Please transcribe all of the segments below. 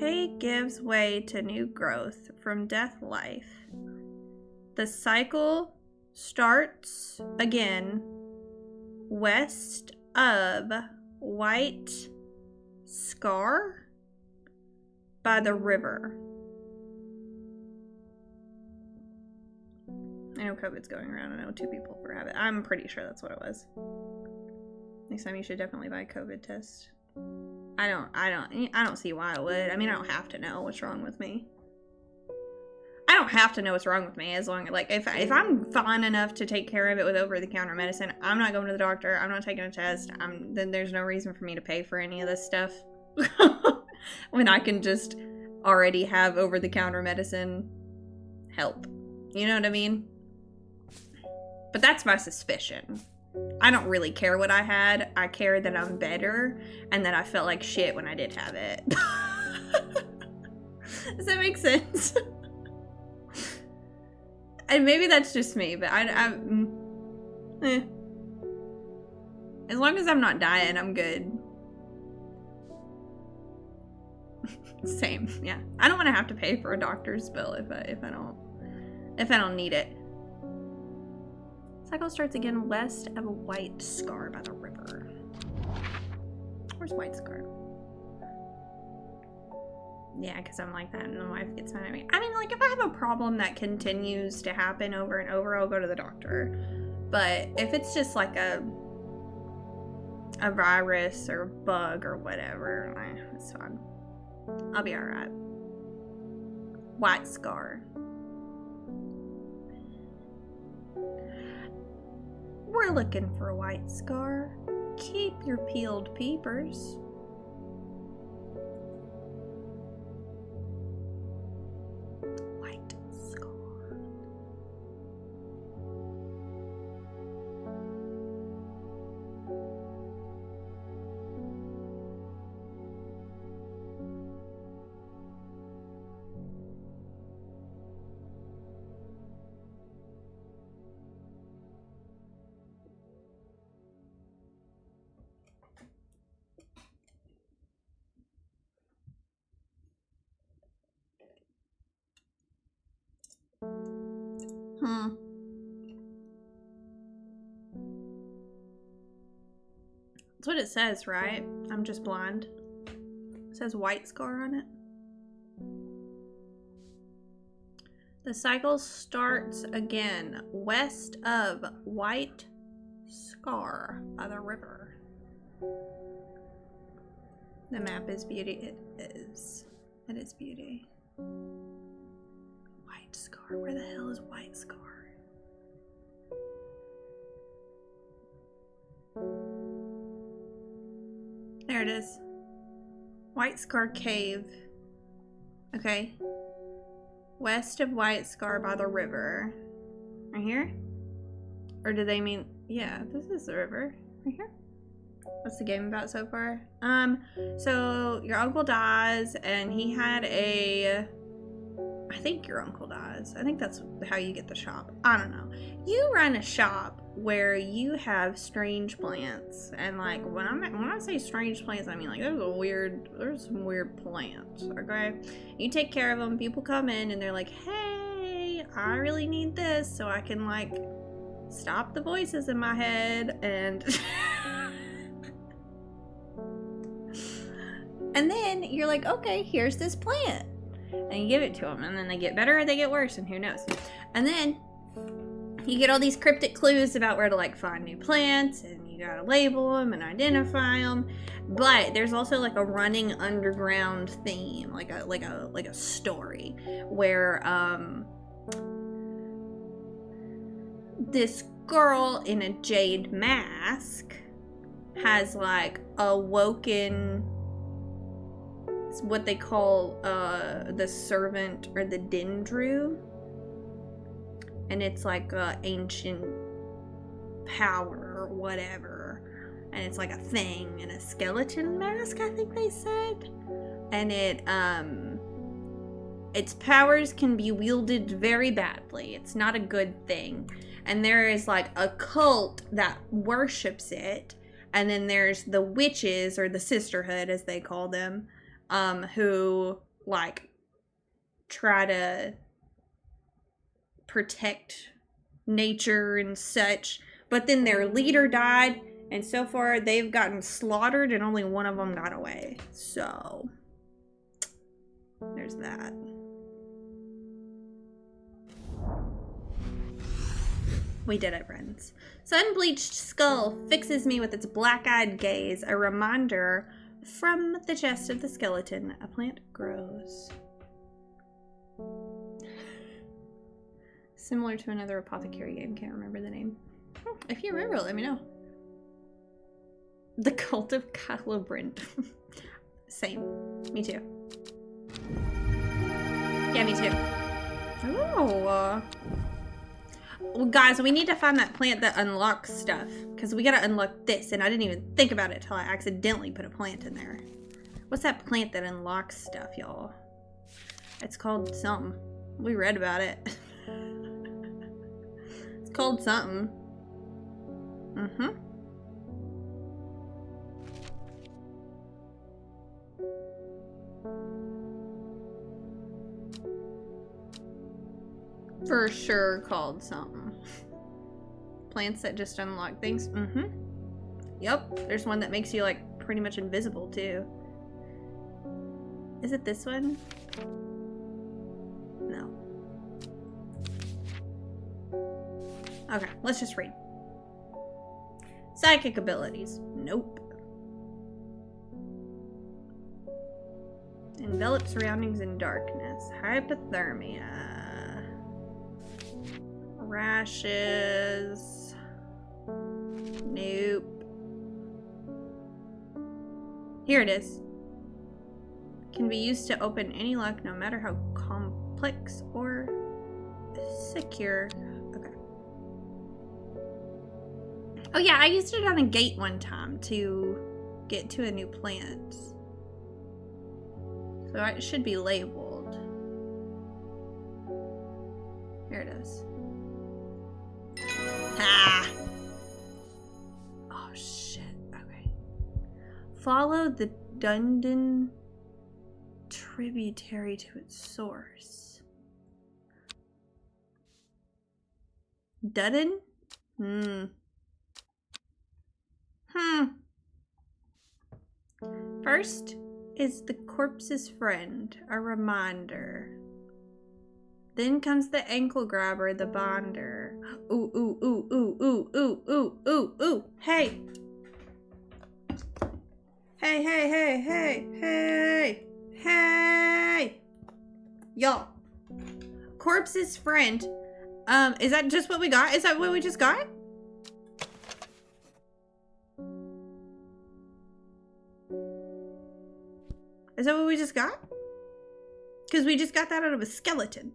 decay gives way to new growth. From death, life. The cycle starts again west of White Scar by the river. I know COVID's going around. I know 2 people have it. I'm pretty sure that's what it was. Next time you should definitely buy a COVID test. I don't see why I would. I mean, I don't have to know what's wrong with me. I don't have to know what's wrong with me as long as, like, if I'm fine enough to take care of it with over-the-counter medicine, I'm not going to the doctor, I'm not taking a test, then there's no reason for me to pay for any of this stuff. When I can just already have over-the-counter medicine help. You know what I mean? But that's my suspicion. I don't really care what I had. I care that I'm better and that I felt like shit when I did have it. Does that make sense? And maybe that's just me, but as long as I'm not dying, I'm good. Same, yeah. I don't want to have to pay for a doctor's bill if I don't need it. Cycle starts again west of White Scar by the river. Where's White Scar? Yeah, because I'm like that and my wife gets mad at me. I mean, like, if I have a problem that continues to happen over and over, I'll go to the doctor. But if it's just like a virus or bug or whatever, it's fine. I'll be alright. White Scar. We're looking for a White Scar. Keep your peeled peepers. White Scar. That's what it says, right? I'm just blind. It says White Scar on it. The cycle starts again west of White Scar by the river. The map is beauty. It is. It is beauty. White Scar. Where the hell is White Scar? There it is. White Scar Cave. Okay. West of White Scar by the river. Right here? Or do they mean... Yeah, this is the river. Right here? What's the game about so far? So your uncle dies and he had a... I think your uncle dies. I think that's how you get the shop. I don't know. You run a shop where you have strange plants, and like when I say strange plants, I mean like there's some weird plants. Okay, you take care of them. People come in and they're like, "Hey, I really need this, so I can like stop the voices in my head," and and then you're like, "Okay, here's this plant." And you give it to them, and then they get better or they get worse, and who knows. And then you get all these cryptic clues about where to like find new plants, and you gotta label them and identify them. But there's also like a running underground theme, like a story where this girl in a jade mask has like awoken what they call the servant or the Dendru, and it's like a ancient power or whatever, and it's like a thing in a skeleton mask, I think they said, and its powers can be wielded very badly. It's not a good thing, and there is like a cult that worships it, and then there's the witches or the sisterhood as they call them, who like, try to protect nature and such. But then their leader died, and so far they've gotten slaughtered, and only one of them got away. So, there's that. We did it, friends. Sun-bleached skull fixes me with its black-eyed gaze, a reminder from the chest of the skeleton. A plant grows. Similar to another apothecary game. Can't remember the name. If you remember, let me know. The Cult of Calibrant. Same. Me too. Yeah, me too. Oh. Well, guys, we need to find that plant that unlocks stuff. Because we gotta unlock this, and I didn't even think about it until I accidentally put a plant in there. What's that plant that unlocks stuff, y'all? It's called something. We read about it. It's called something. Mm-hmm. For sure called something. Plants that just unlock things. Mm-hmm. Yep. There's one that makes you, like, pretty much invisible, too. Is it this one? No. Okay, let's just read. Psychic abilities. Nope. Envelop surroundings in darkness. Hypothermia. Rashes. Nope. Here it is. Can be used to open any lock, no matter how complex or secure. Okay. Oh yeah, I used it on a gate one time to get to a new plant. So it should be labeled. Here it is. Ah! Oh shit, okay. Follow the Dundon tributary to its source. Dudden? First is the corpse's friend, a reminder. Then comes the ankle grabber, the bonder. Ooh, ooh, ooh, ooh, ooh, ooh, ooh, ooh, ooh. Hey! Hey, hey, hey, hey, hey! Hey! Y'all. Corpse's friend. Is that just what we got? Is that what we just got? Is that what we just got? Because we just got that out of a skeleton.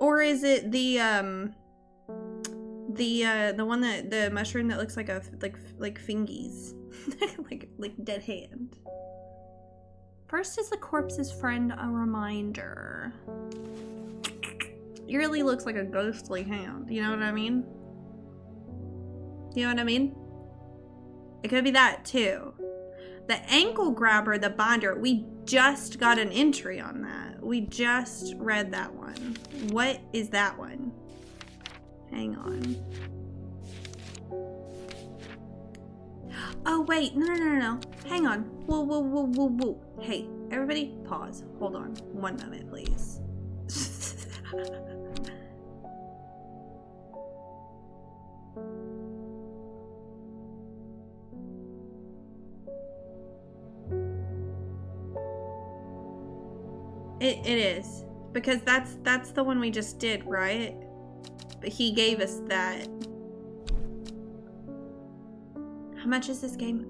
Or is it the one that the mushroom that looks like a like fingies, like dead hand. First is the corpse's friend, a reminder. It really looks like a ghostly hand. You know what I mean? You know what I mean? It could be that too. The ankle grabber, the binder, we just got an entry on that. We just read that one. What is that one? Hang on. Oh, wait. No. Hang on. Whoa. Hey, everybody, pause. Hold on. One moment, please. It is. Because that's the one we just did, right? But he gave us that. How much is this game?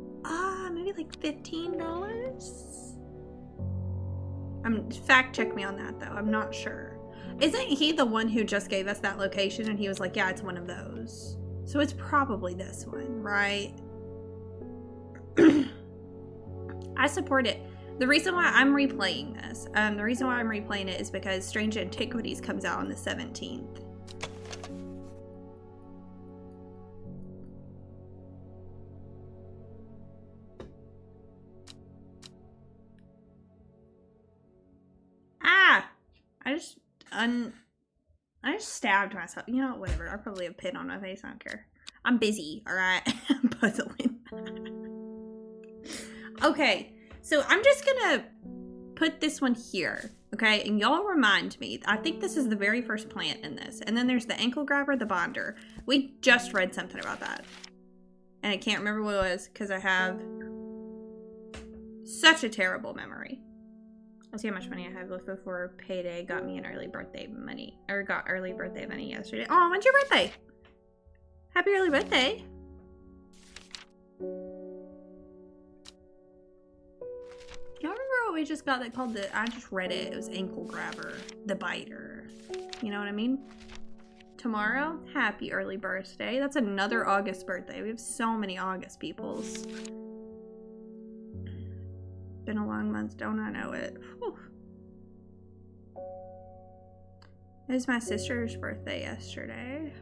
Maybe like $15? Fact check me on that though. I'm not sure. Isn't he the one who just gave us that location and he was like, yeah, it's one of those. So it's probably this one, right? I support it. The reason why I'm replaying this, is because Strange Antiquities comes out on the 17th. I just stabbed myself. You know, whatever. I'll probably have a pin on my face. I don't care. I'm busy, alright? I'm puzzling. Okay, so I'm just gonna put this one here, okay? And y'all remind me. I think this is the very first plant in this. And then there's the ankle grabber, the bonder. We just read something about that. And I can't remember what it was because I have such a terrible memory. Let's see how much money I have left before payday got me an early birthday money. Or got early birthday money yesterday. Oh, when's your birthday? Happy early birthday. Y'all remember what we just got that called the, I just read it. It was ankle grabber, the biter. You know what I mean? Tomorrow, happy early birthday. That's another August birthday. We have so many August peoples. Been a long month, don't I know it? Whew. It was my sister's birthday yesterday.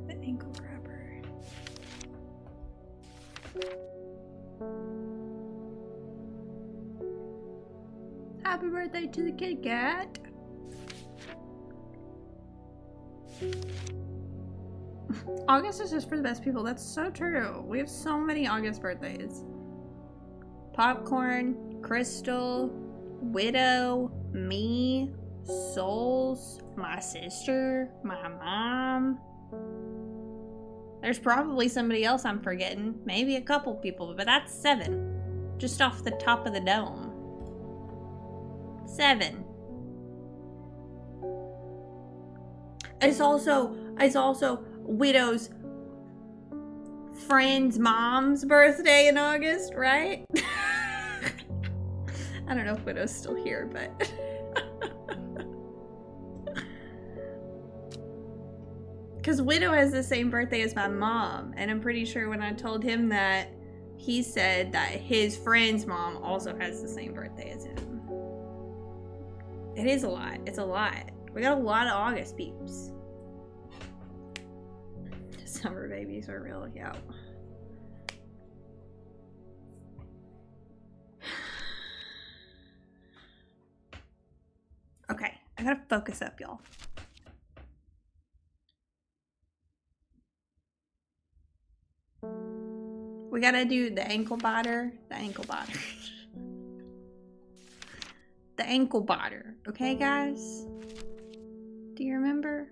The ankle grabber. Happy birthday to the kitty cat. August is just for the best people. That's so true. We have so many August birthdays. Popcorn, Crystal, Widow, me, Souls, my sister, my mom. There's probably somebody else I'm forgetting. Maybe a couple people, but that's 7. Just off the top of the dome. 7. It's also Widow's friend's mom's birthday in August, right? I don't know if Widow's still here, but because Widow has the same birthday as my mom, and I'm pretty sure when I told him that, he said that his friend's mom also has the same birthday as him. It is a lot. It's a lot. We got a lot of August peeps. Summer babies are real, yeah. Okay, I gotta focus up, y'all. We gotta do the ankle biter. The ankle biter. The ankle biter. Okay, guys? Do you remember?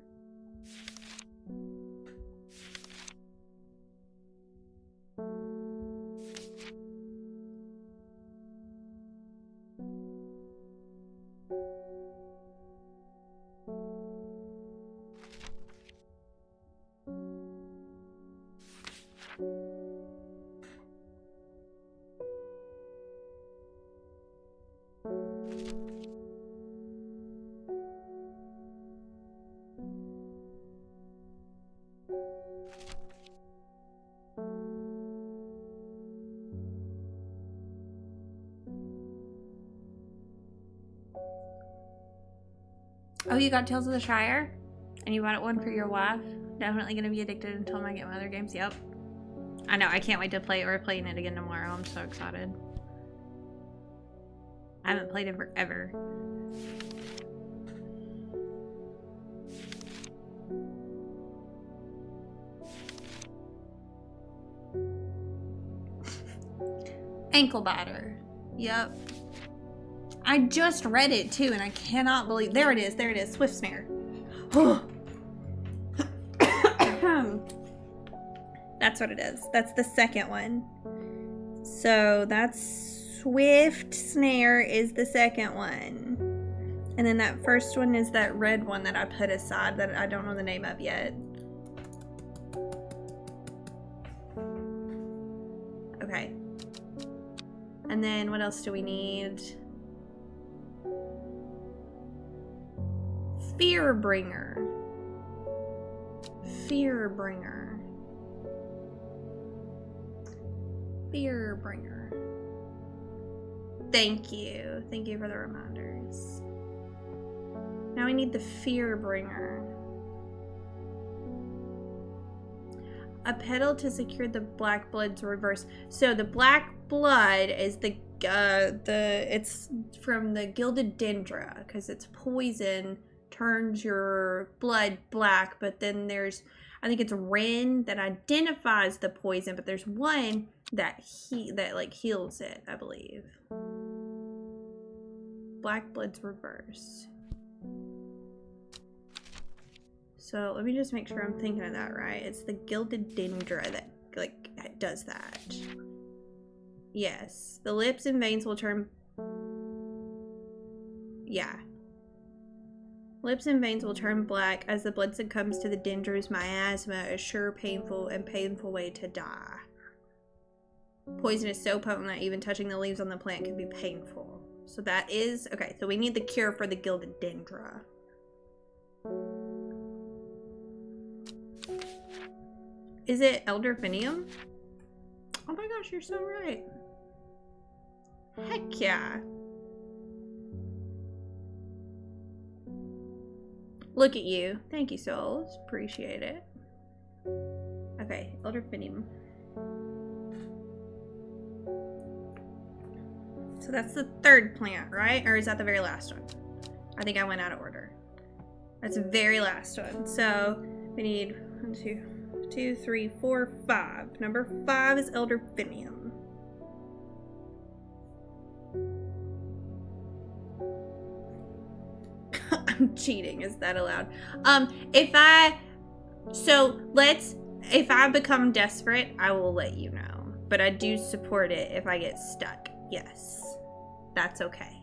Oh, you got Tales of the Shire? And you bought one for your wife? Definitely gonna be addicted until I get my other games. Yep. I know, I can't wait to play it. We're playing it again tomorrow. I'm so excited. I haven't played it forever. Ankle biter. Yep. I just read it too, and I cannot believe. There it is. There it is. Swift snare. That's what it is. That's the second one. So that's Swift snare is the second one. And then that first one is that red one that I put aside that I don't know the name of yet. Okay. And then what else do we need? Fearbringer. Fearbringer. Fearbringer. Thank you. Thank you for the reminders. Now we need the Fearbringer. A petal to secure the black blood to reverse. So the black blood is the it's from the gilded dendra, because it's poison, turns your blood black, but then there's, I think it's Ren that identifies the poison, but there's one that like heals it, I believe. Black blood's reverse. So let me just make sure I'm thinking of that right. It's the gilded dendra that like does that. Yes, the lips and veins will turn. Yeah. Lips and veins will turn black as the blood succumbs to the dendra's miasma, a sure, painful way to die. Poison is so potent that even touching the leaves on the plant can be painful. So that is, okay, so we need the cure for the gilded dendra. Is it elderfinium? Oh my gosh, you're so right. Heck yeah. Look at you. Thank you, souls. Appreciate it. Okay, elderfinium. So that's the third plant, right? Or is that the very last one? I think I went out of order. That's the very last one. So we need 1, 2, 3, 4, 5. Number 5 is elderfinium. I'm cheating. Is that allowed? If I become desperate, I will let you know. But I do support it if I get stuck. Yes. That's okay.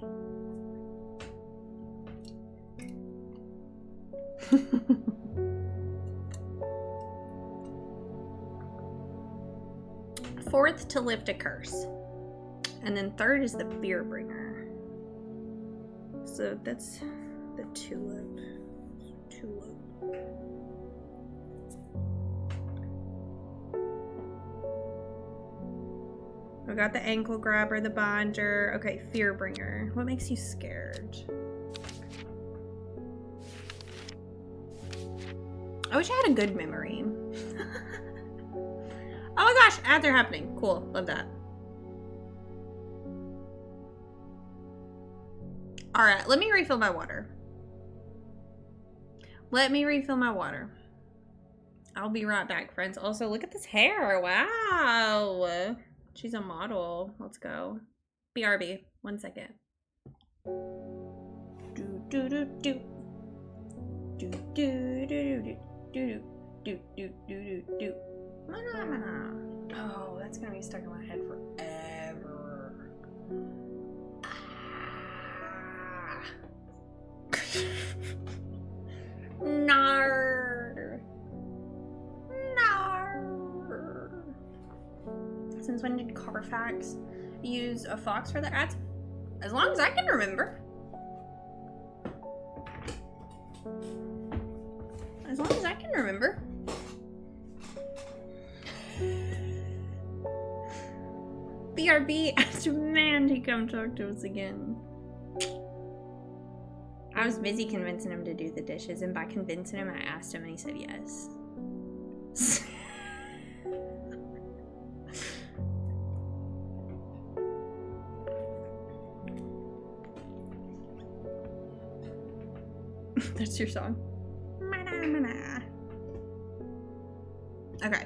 Fourth, to lift a curse. And then third is the fear bringer. So that's the tulip. I got the ankle grabber, the binder. Okay, fear bringer. What makes you scared? I wish I had a good memory. Oh my gosh, ads are happening. Cool, love that. All right, let me refill my water. I'll be right back, friends. Also, look at this hair. Wow. She's a model. Let's go. BRB. 1 second. Do do do do. Do do do do do do do do do. Oh, that's gonna be stuck in my head forever. Nar. Since when did Carfax use a fox for their ads? As long as I can remember. As long as I can remember. BRB asked man to come talk to us again. I was busy convincing him to do the dishes, and by convincing him, I asked him and he said yes. That's your song. Okay.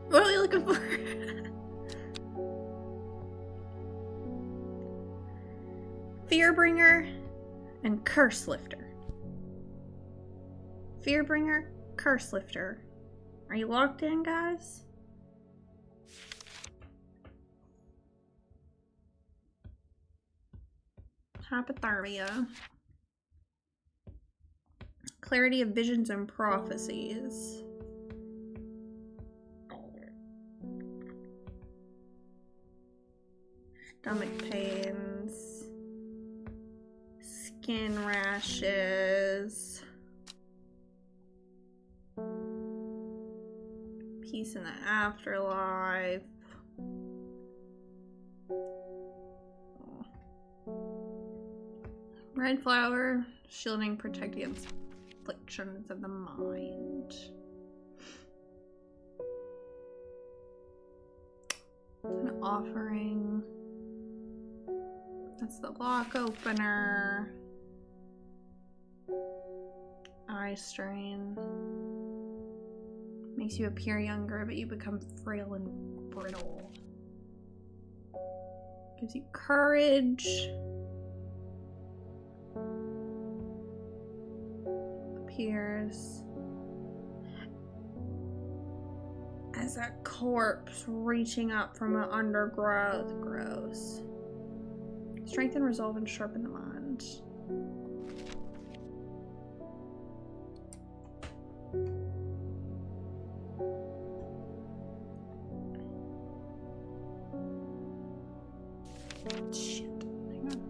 What are we looking for? Fearbringer and Curse Lifter. Fearbringer, Curse Lifter. Are you locked in, guys? Hypothermia. Clarity of visions and prophecies. Stomach pains. Skin rashes. Peace in the afterlife. Red flower, shielding, protect against afflictions of the mind. An offering. That's the lock opener. Eye strain. Makes you appear younger, but you become frail and brittle. Gives you courage. Appears as a corpse reaching up from an undergrowth grows. Strengthen resolve and sharpen the mind. Shit. Hang on.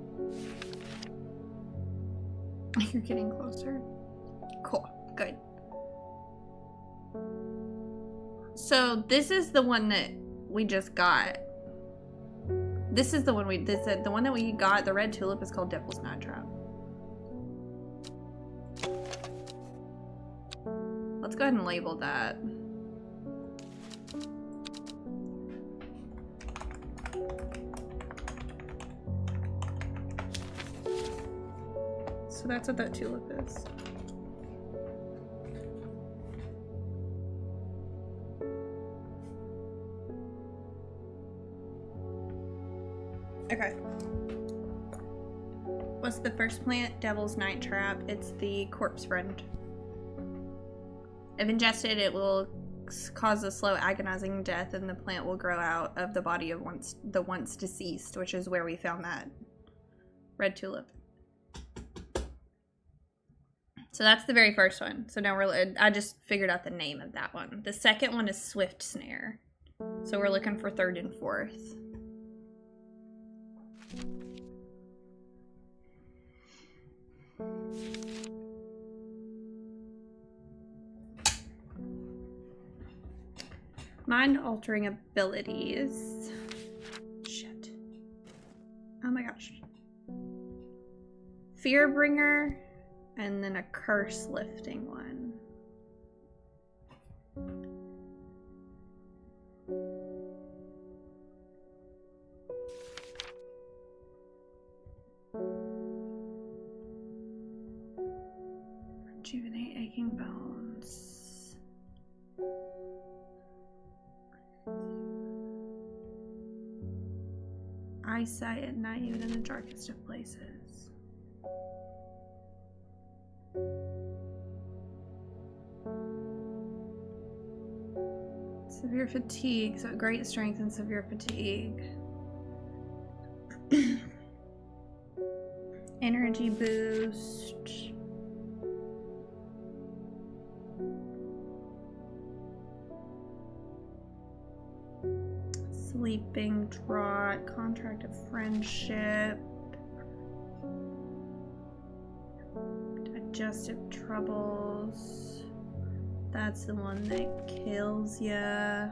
You're getting closer. Cool. Good. So this is the one that we just got. This is the one the one that we got, the red tulip, is called Devil's Knot-Trap. Let's go ahead and label that. So that's what that tulip is. Okay. What's the first plant? Devil's Night Trap. It's the corpse friend. If ingested, it will cause a slow, agonizing death, and the plant will grow out of the body of the once deceased, which is where we found that red tulip. So that's the very first one. So now I just figured out the name of that one. The second one is Swift Snare. So we're looking for third and fourth. Mind-altering abilities. Shit. Oh my gosh. Fearbringer, and then a curse-lifting one. Rejuvenate aching bones. Eyesight at night, even in the darkest of places. Severe fatigue, so great strength and severe fatigue. Energy boost. Sleeping draught, contract of friendship, digestive troubles. That's the one that kills ya.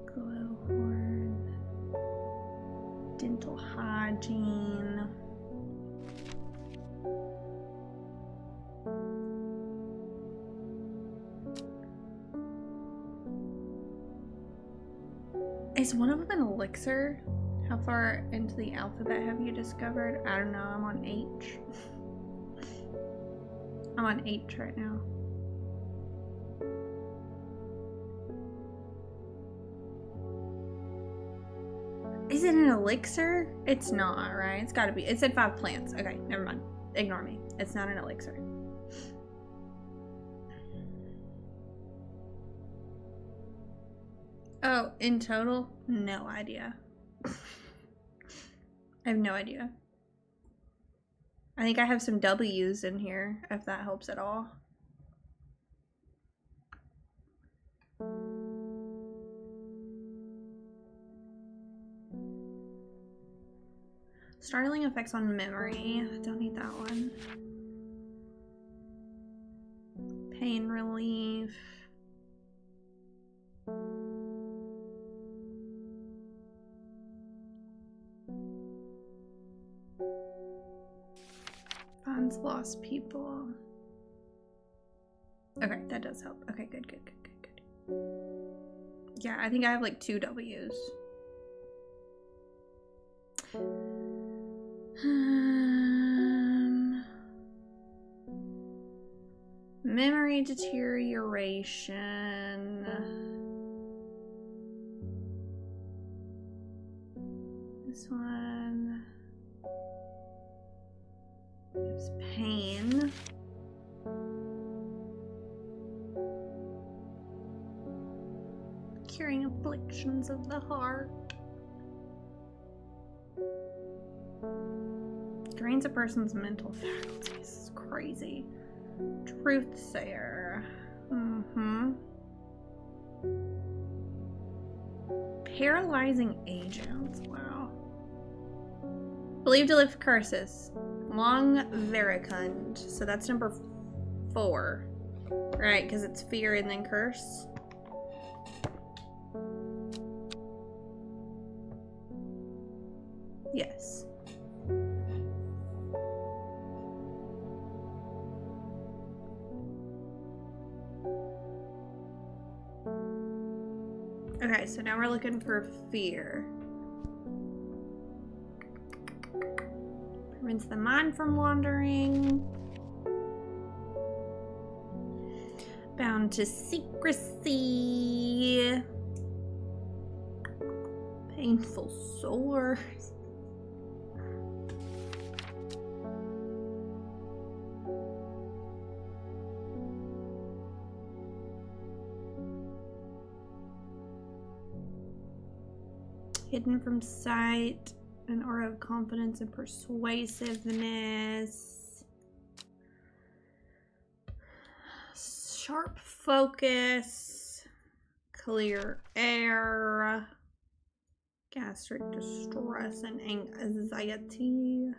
Glowhorn, dental hygiene. Is one of them an elixir? How far into the alphabet have you discovered? I don't know, I'm on H. I'm on H right now. Is it an elixir? It's not, right? It's gotta be. It said 5 plants. Okay, never mind. Ignore me. It's not an elixir. Oh, in total? No idea. I have no idea. I think I have some W's in here, if that helps at all. Startling effects on memory. Don't need that one. Pain relief. Finds lost people. Okay, that does help. Okay, good, good, good, good, good. Yeah, I think I have like 2 W's. Memory deterioration. This one gives pain. Curing afflictions of the heart. Drains a person's mental faculties. It's crazy. Truthsayer. Paralyzing agents. Wow. Believed to lift curses. Long vericund. So that's number 4. Right, because it's fear and then curse. Yes. Okay, so now we're looking for fear. Prevents the mind from wandering. Bound to secrecy. Painful sores. Hidden from sight, an aura of confidence and persuasiveness. Sharp focus, clear air, gastric distress and anxiety.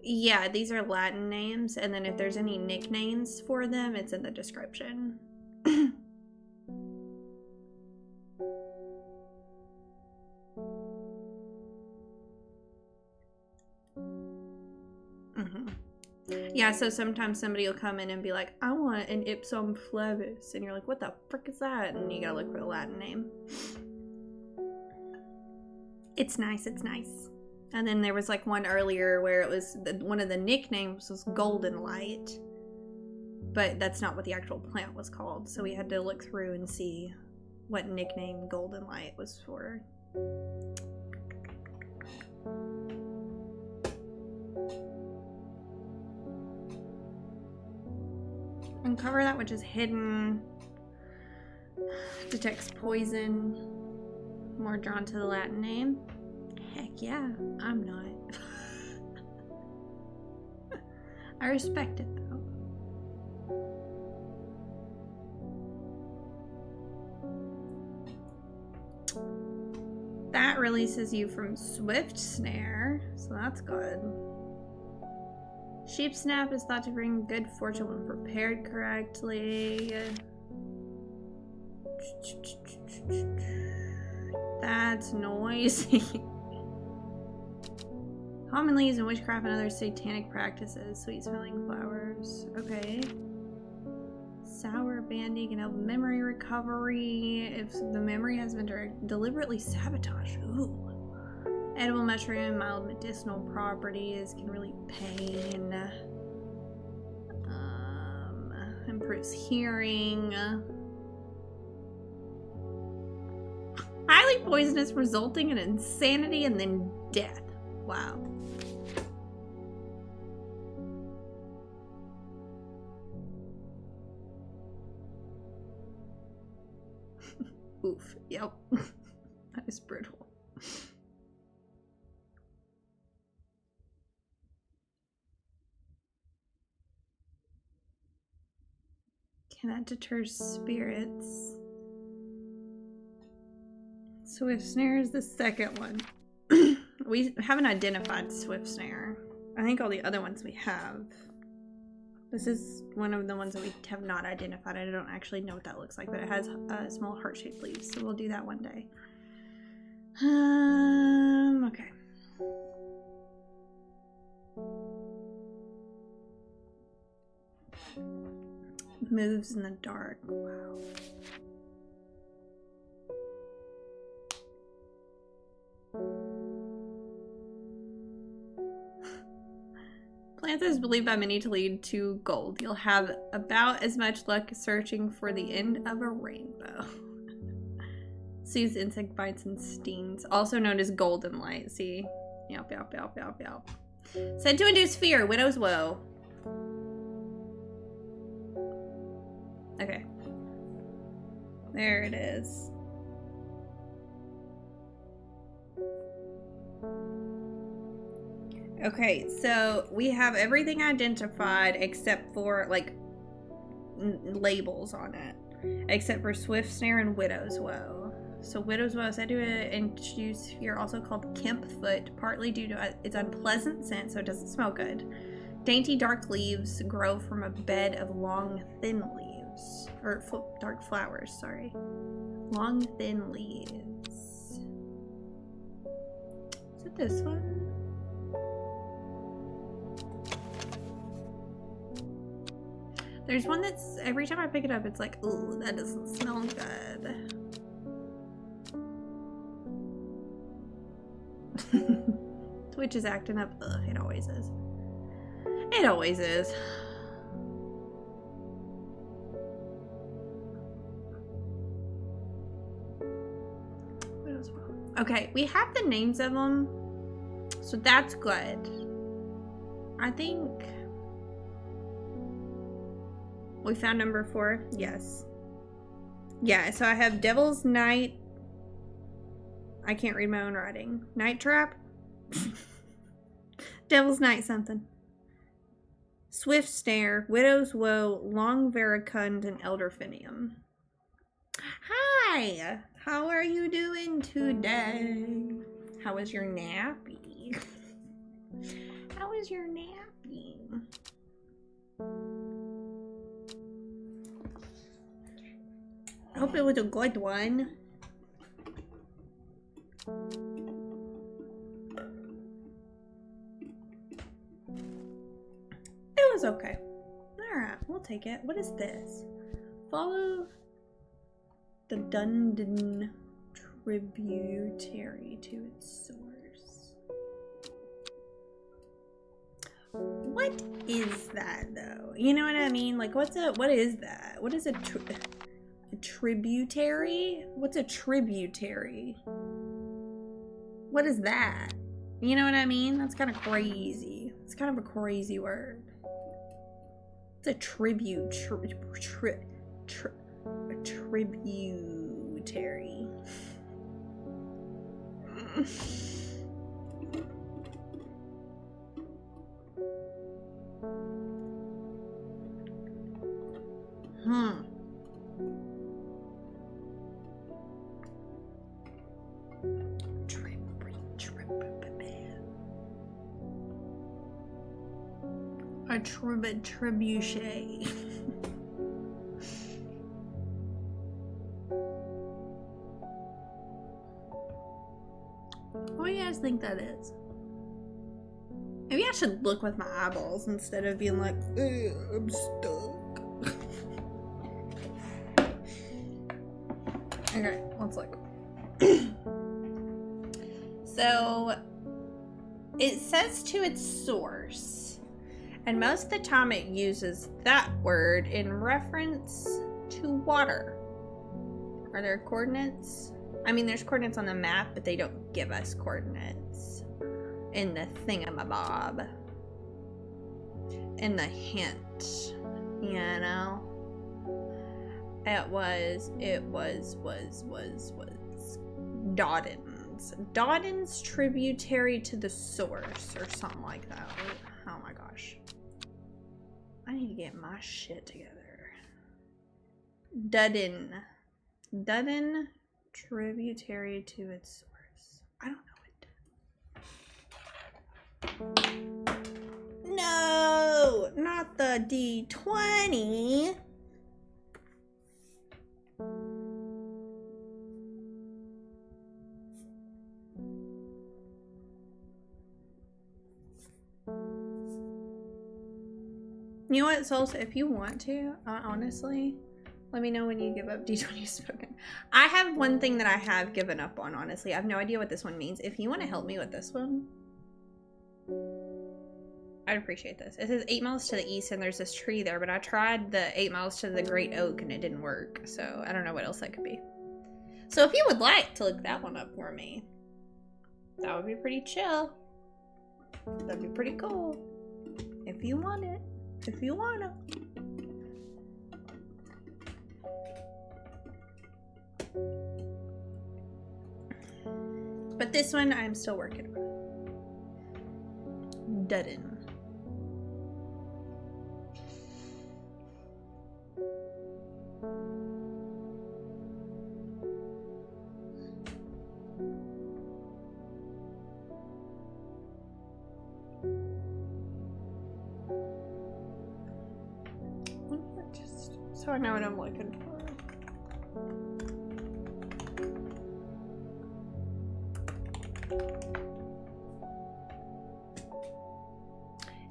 Yeah, these are Latin names, and then if there's any nicknames for them, it's in the description. Yeah, so sometimes somebody will come in and be like, I want an ipsum flavis, and you're like, what the frick is that? And you gotta look for the Latin name. It's nice, it's nice. And then there was like one earlier where it was, one of the nicknames was Golden Light. But that's not what the actual plant was called. So we had to look through and see what nickname Golden Light was for. Uncover that which is hidden. Detects poison. More drawn to the Latin name. Heck yeah, I'm not. I respect it though. That releases you from Swift Snare, so that's good. Sheep Snap is thought to bring good fortune when prepared correctly. That's noisy. Commonly used in witchcraft and other satanic practices. Sweet smelling flowers. Okay. Sour Bandy can help memory recovery if the memory has been deliberately sabotaged. Ooh. Edible mushroom, mild medicinal properties, can relieve pain. Improves hearing. Highly poisonous, resulting in insanity and then death. Wow. Oof. Yep. That is brutal. That deters spirits. Swift Snare is the second one. We haven't identified Swift Snare. I think all the other ones we have. This is one of the ones that we have not identified. I don't actually know what that looks like, but it has small heart-shaped leaves, so we'll do that one day. Okay. Moves in the dark. Wow. Plants is believed by many to lead to gold. You'll have about as much luck searching for the end of a rainbow. Soothes insect bites and stings. Also known as golden light. See? Yelp, yelp, yelp, yelp, yelp. Said to induce fear. Widow's woe. Okay. There it is. Okay, so we have everything identified except for, like, labels on it. Except for Swift Snare and Widow's Woe. So Widow's Woe is said to induce fear, also called Kemp Foot, partly due to its unpleasant scent, so it doesn't smell good. Dainty dark leaves grow from a bed of long, thin leaves. Or dark flowers, sorry. Long, thin leaves. Is it this one? There's one that's, every time I pick it up, it's like, ooh, that doesn't smell good. Twitch is acting up. Ugh, it always is. It always is. Okay, we have the names of them, so that's good. I think we found number 4. Yes. Yeah, so I have Devil's Night. I can't read my own writing. Night Trap. Devil's Night something. Swift Snare, Widow's Woe, Long Veracund, and Elderfinium. Hi! How are you doing today? How was your nappy? How was your nappy? I hope it was a good one. It was okay. Alright, we'll take it. What is this? Follow the Dundon tributary to its source. What is that though? You know what I mean? Like what is that? What is a tributary? What's a tributary? What is that? You know what I mean? That's kind of crazy. It's kind of a crazy word. It's a tribute. A tributary. A trebuchet. What do you guys think that is? Maybe I should look with my eyeballs instead of being like, I'm stuck. Okay, let's look. So, it says to its source. And most of the time it uses that word in reference to water. Are there coordinates? I mean, there's coordinates on the map, but they don't give us coordinates in the thingamabob. In the hint, you know? It was Dodden's. Dodden's tributary to the source or something like that. Oh my gosh. I need to get my shit together. Dudden tributary to its source. I don't know it. No, not the D20. You know what, Souls? If you want to, honestly, let me know when you give up D20 spoken. I have one thing that I have given up on, honestly. I have no idea what this one means. If you want to help me with this one, I'd appreciate this. It says 8 miles to the east, and there's this tree there, but I tried the 8 miles to the Great Oak, and it didn't work. So I don't know what else that could be. So if you would like to look that one up for me, that would be pretty chill. That'd be pretty cool. If you want it. If you wanna. But this one I'm still working on. Dudden. So I know what I'm looking for.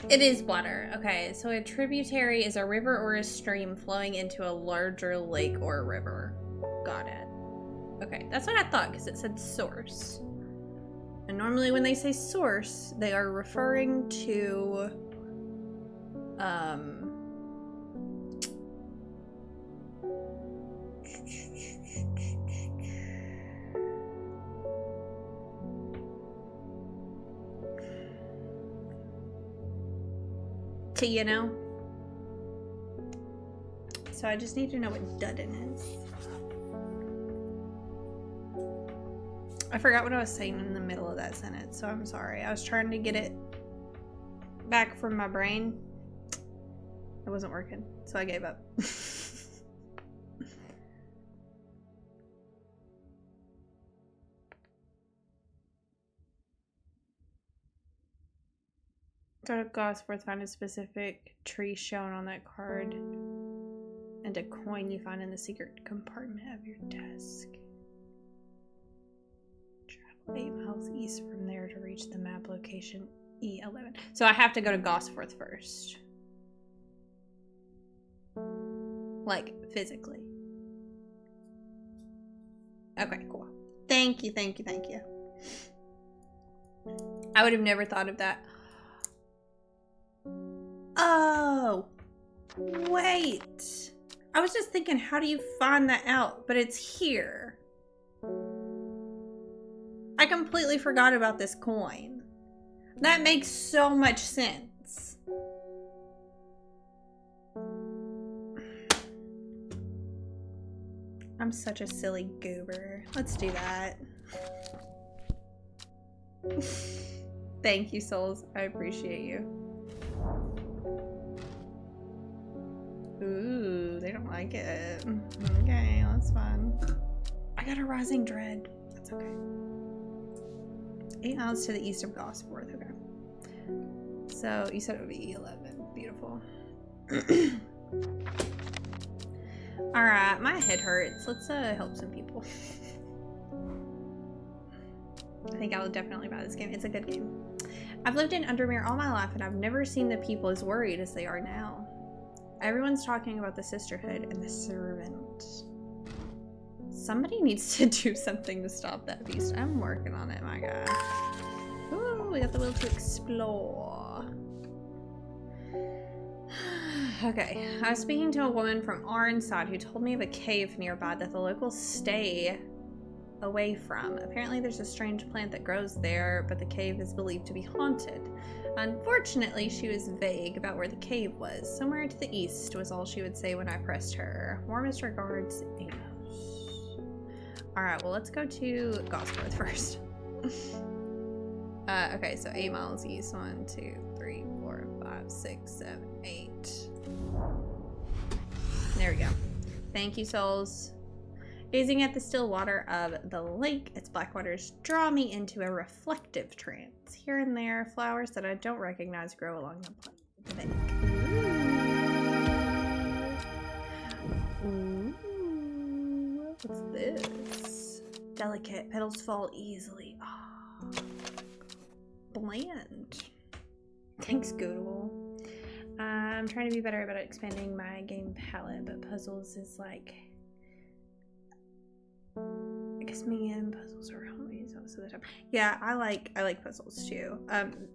It is water. Okay, so a tributary is a river or a stream flowing into a larger lake or river. Got it. Okay, that's what I thought because it said source. And normally when they say source, they are referring to you know? So I just need to know what Dudden is. I forgot what I was saying in the middle of that sentence, so I'm sorry. I was trying to get it back from my brain. It wasn't working, so I gave up. Go to Gosforth, find a specific tree shown on that card, and a coin you find in the secret compartment of your desk. Travel 8 miles east from there to reach the map location E11. So I have to go to Gosforth first. Like, physically. Okay, cool. Thank you, thank you, thank you. I would have never thought of that. Oh, wait. I was just thinking, how do you find that out? But it's here. I completely forgot about this coin. That makes so much sense. I'm such a silly goober. Let's do that. Thank you, Souls. I appreciate you. Ooh, they don't like it. Okay, that's fine. I got a rising dread. That's okay. 8 miles to the east of Gosforth. Okay. So you said it would be E11. Beautiful. Alright, my head hurts. Let's help some people. I think I will definitely buy this game. It's a good game. I've lived in Undermere all my life and I've never seen the people as worried as they are now. Everyone's talking about the sisterhood and the servant. Somebody needs to do something to stop that beast. I'm working on it, my guy. Ooh, we got the will to explore. Okay, I was speaking to a woman from Arnside who told me of a cave nearby that the locals stay away from. Apparently there's a strange plant that grows there, but the cave is believed to be haunted. Unfortunately, she was vague about where the cave was. Somewhere to the east was all she would say when I pressed her. Warmest regards, Amos. Alright, well let's go to Gosforth first. Okay, so 8 miles east. 1, 2, 3, 4, 5, 6, 7, 8. There we go. Thank you, souls. Gazing at the still water of the lake, its black waters draw me into a reflective trance. Here and there, flowers that I don't recognize grow along the bank. Ooh. What's this? Delicate. Petals fall easily. Oh. Bland. Thanks, Goodwill. I'm trying to be better about expanding my game palette, but puzzles is like, I guess me and puzzles are homies most of the time. Yeah, I like puzzles too.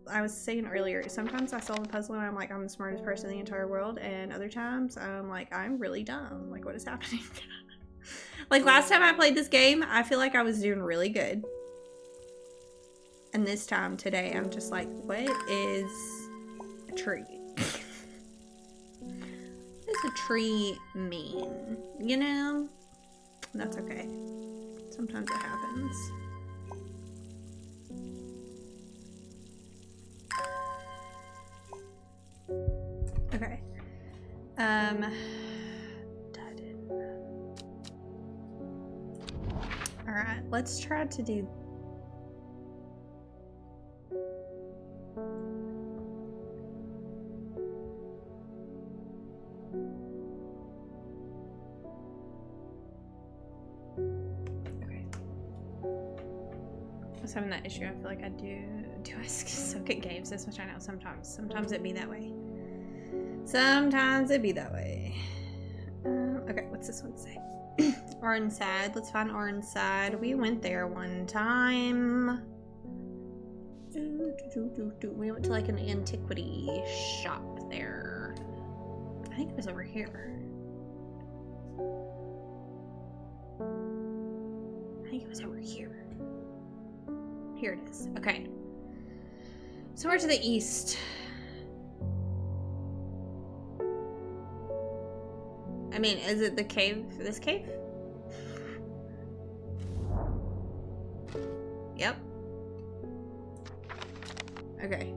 I was saying earlier, sometimes I solve a puzzle and I'm like, I'm the smartest person in the entire world, and other times I'm like, I'm really dumb. Like, what is happening? Like last time I played this game, I feel like I was doing really good. And this time today, I'm just like, what is a tree? What does a tree mean? You know? That's okay. Sometimes it happens. Okay. Alright, let's try to do... Okay. I was having that issue. I feel like I do I suck at games this much? I know sometimes. Sometimes it be that way. Sometimes it be that way. Okay, what's this one say? Ornside. Let's find Ornside. We went there one time. We went to like an antiquity shop there. I think it was over here. I think it was over here. Here it is. Okay. So we're to the east. I mean, is it the cave? This cave? Yep. Okay.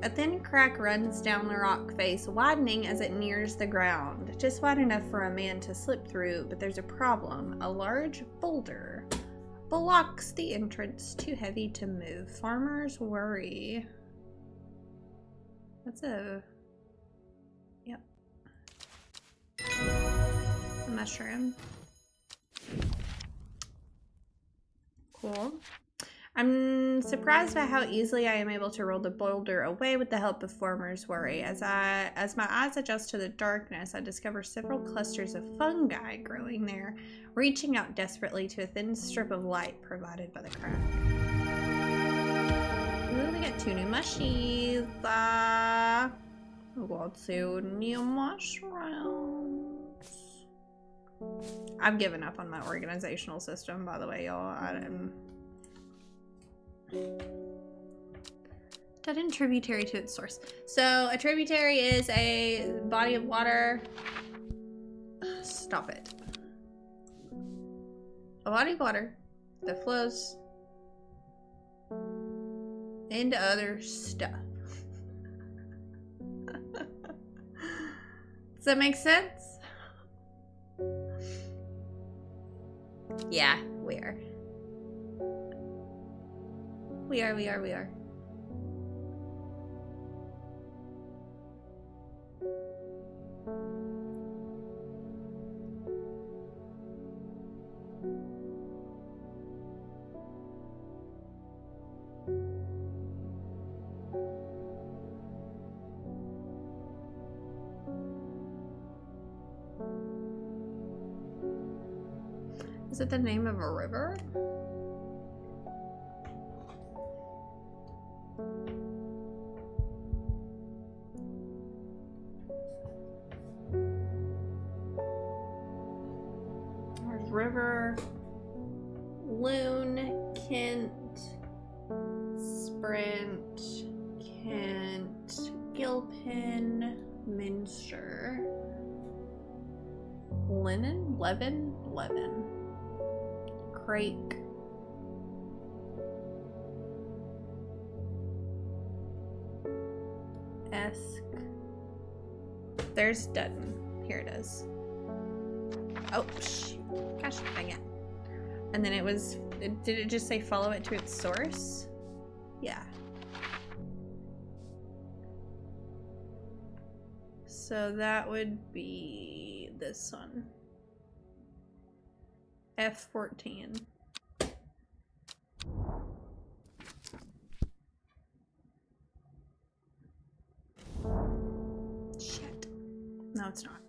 A thin crack runs down the rock face, widening as it nears the ground. Just wide enough for a man to slip through, but there's a problem. A large boulder blocks the entrance, too heavy to move. Farmers worry. That's a... Yep. A mushroom. Cool. I'm surprised by how easily I am able to roll the boulder away with the help of Farmer's Worry. As my eyes adjust to the darkness, I discover several clusters of fungi growing there, reaching out desperately to a thin strip of light provided by the crack. Ooh, we got 2 new mushies. We got 2 new mushrooms. I've given up on my organizational system, by the way, y'all. Dead end tributary to its source. So a tributary is a body of water. Stop it. A body of water that flows into other stuff. Does that make sense? Yeah, we are. We are. Is it the name of a river? There's river, Loon, Kent, Sprint, Kent, Gilpin, Minster, Lennon, Levin, Crake, Esk. There's Dutton. Here it is. Oh, shoot. Gosh dang it. And then it was, did it just say follow it to its source? Yeah. So that would be this one. F14. Shit. No, it's not.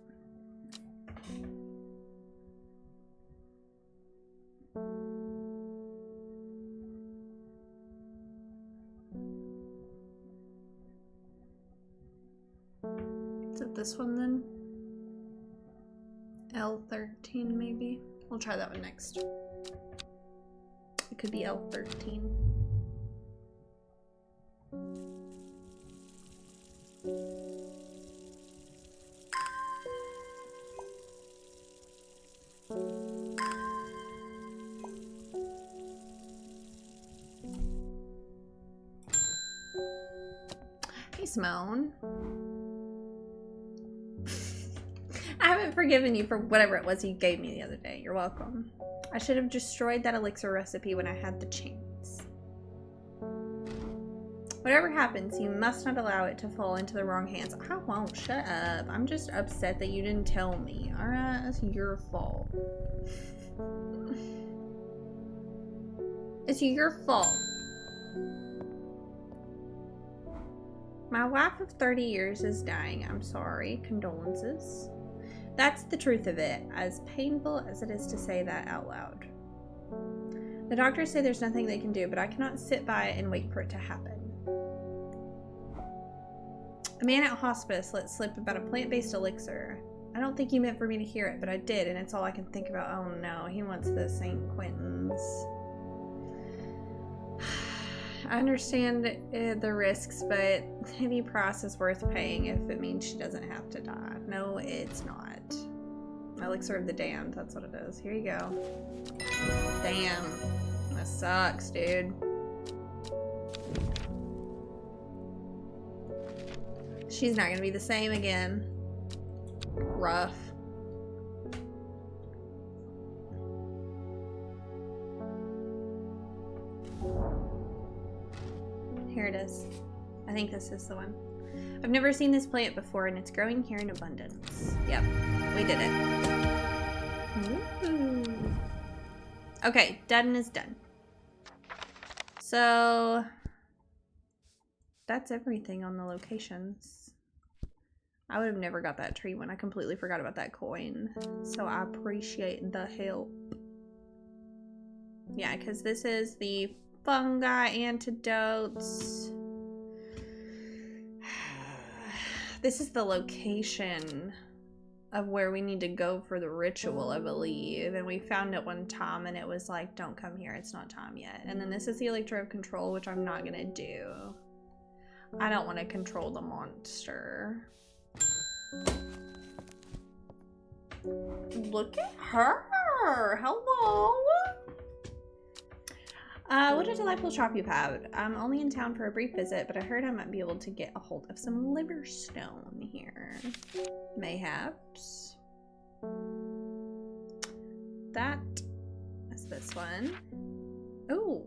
Is it this one then? L13 maybe? We'll try that one next. It could be L13. Hey, Simone. I haven't forgiven you for whatever it was you gave me the other day. You're welcome. I should have destroyed that elixir recipe when I had the chance. Whatever happens, you must not allow it to fall into the wrong hands. I won't. Shut up. I'm just upset that you didn't tell me. Alright? That's your fault. It's your fault. My wife of 30 years is dying. I'm sorry. Condolences. That's the truth of it, as painful as it is to say that out loud. The doctors say there's nothing they can do, but I cannot sit by and wait for it to happen. A man at hospice let slip about a plant-based elixir. I don't think you meant for me to hear it, but I did, and it's all I can think about. Oh no, he wants the St. Quentin's. I understand the risks, but any price is worth paying if it means she doesn't have to die. No, it's not. Elixir of the Damned, that's what it is. Here you go. Damn. That sucks, dude. She's not gonna be the same again. Rough. Here it is. I think this is the one. I've never seen this plant before, and it's growing here in abundance. Yep, we did it. Ooh. Okay, done is done. So that's everything on the locations. I would have never got that tree one. I completely forgot about that coin. So I appreciate the help. Yeah, because this is the fungi antidotes. This is the location of where we need to go for the ritual, I believe. And we found it one time and it was like, don't come here, it's not time yet. And then this is the Elixir of Control, which I'm not gonna do. I don't want to control the monster. Look at her! Hello! What a delightful shop you've had. I'm only in town for a brief visit, but I heard I might be able to get a hold of some liverstone here. Mayhaps. That is this one. Ooh.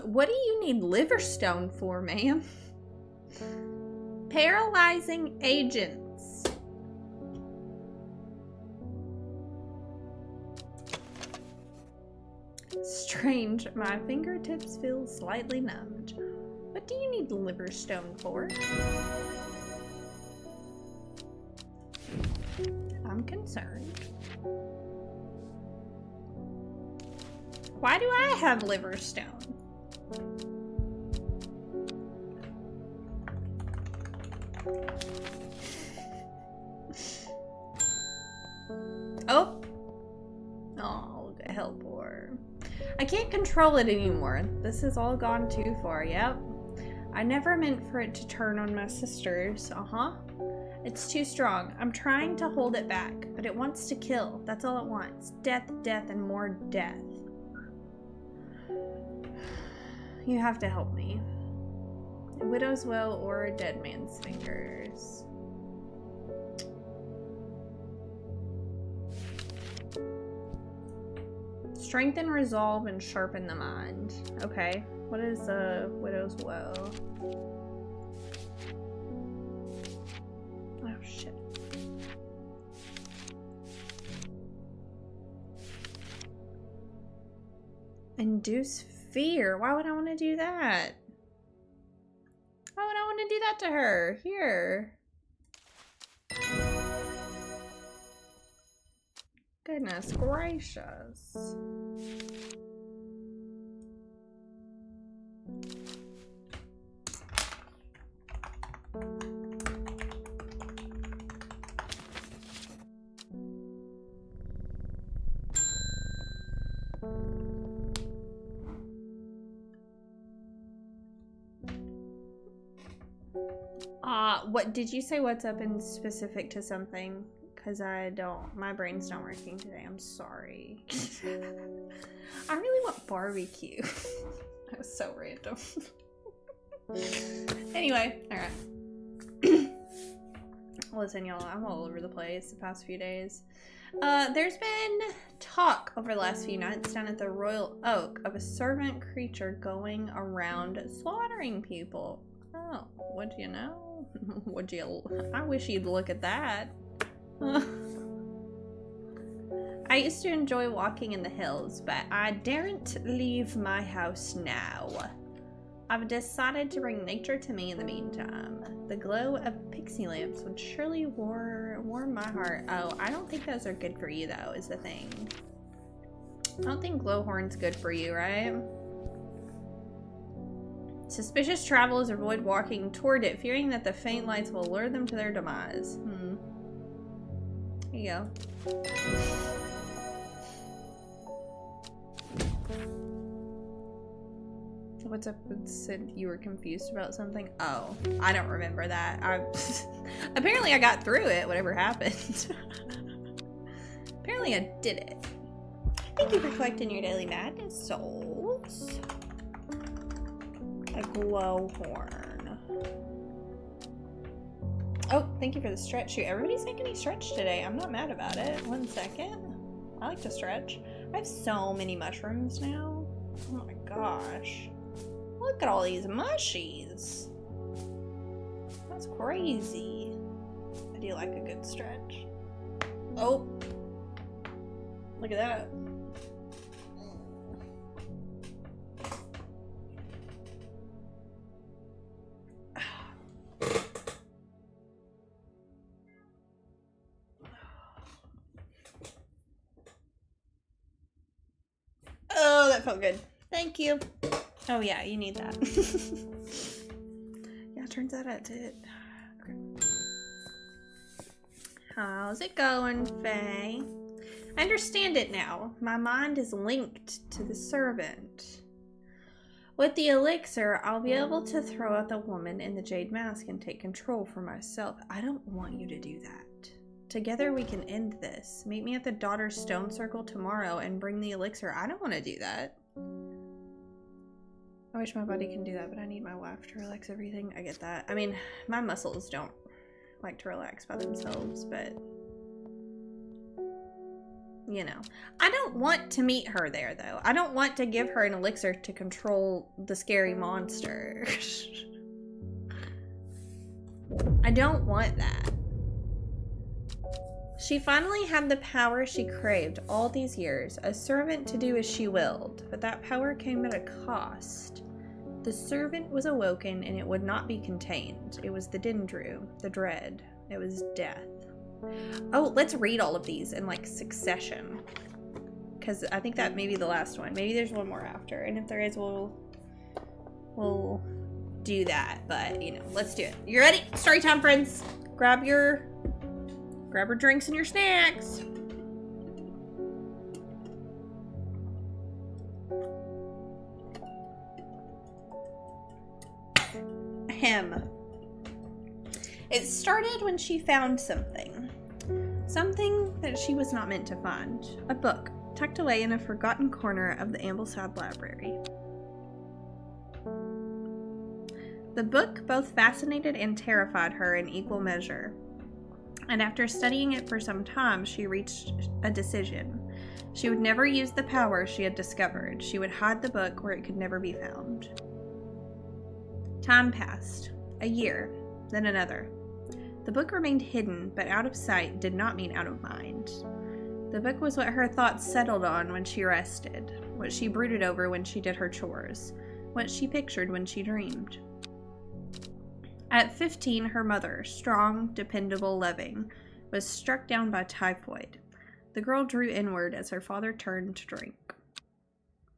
What do you need liverstone for, ma'am? Paralyzing agents. Strange, my fingertips feel slightly numbed. What do you need liverstone for? I'm concerned. Why do I have liverstone? Oh! Oh, the hell poor. I can't control it anymore. This has all gone too far, yep. I never meant for it to turn on my sisters, It's too strong. I'm trying to hold it back, but it wants to kill. That's all it wants. Death, death, and more death. You have to help me. A widow's will or a dead man's fingers. Strengthen resolve and sharpen the mind. Okay. What is a widow's woe? Oh shit. Induce fear. Why would I want to do that? Why would I want to do that to her? Here. Goodness gracious. What did you say? What's up in specific to something? Because my brain's not working today. I'm sorry. I really want barbecue. That was so random. Anyway, alright. Listen, y'all, I'm all over the place the past few days. There's been talk over the last few nights down at the Royal Oak of a servant creature going around slaughtering people. Oh, would you know? Would you? I wish you'd look at that. I used to enjoy walking in the hills, but I daren't leave my house now. I've decided to bring nature to me in the meantime. The glow of pixie lamps would surely warm my heart. Oh, I don't think those are good for you, though, is the thing. I don't think glowhorn's good for you, right? Suspicious travelers avoid walking toward it, fearing that the faint lights will lure them to their demise. Here you go. What's up? It said you were confused about something. Oh, I don't remember that. Apparently I got through it, whatever happened. Apparently I did it. Thank you for collecting your daily madness souls. A glow horn. Oh, thank you for the stretch shoe. Everybody's making me stretch today. I'm not mad about it. 1 second. I like to stretch. I have so many mushrooms now. Oh my gosh. Look at all these mushies. That's crazy. I do like a good stretch. Oh. Look at that. Oh, that felt good. Thank you. Oh yeah, you need that. Yeah, turns out I did. Okay. How's it going, Faye? I understand it now. My mind is linked to the servant. With the elixir, I'll be able to throw out the woman in the jade mask and take control for myself. I don't want you to do that. Together we can end this. Meet me at the Daughter's Stone Circle tomorrow and bring the elixir. I don't want to do that. I wish my body can do that, but I need my wife to relax everything. I get that. I mean, my muscles don't like to relax by themselves, but you know. I don't want to meet her there, though. I don't want to give her an elixir to control the scary monster. I don't want that. She finally had the power she craved all these years, a servant to do as she willed, but that power came at a cost. The servant was awoken and it would not be contained. It was the Dendru, the dread. It was death. Oh, let's read all of these in like succession, because I think that may be the last one. Maybe there's one more after, and if there is, we'll do that. But you know, let's do it. You ready? Story time, friends. Grab your drinks and your snacks. Ahem. It started when she found something. Something that she was not meant to find. A book, tucked away in a forgotten corner of the Ambleside Library. The book both fascinated and terrified her in equal measure. And after studying it for some time, she reached a decision. She would never use the power she had discovered. She would hide the book where it could never be found. Time passed. A year, then another. The book remained hidden, but out of sight did not mean out of mind. The book was what her thoughts settled on when she rested, what she brooded over when she did her chores, what she pictured when she dreamed. At 15, her mother, strong, dependable, loving, was struck down by typhoid. The girl drew inward as her father turned to drink.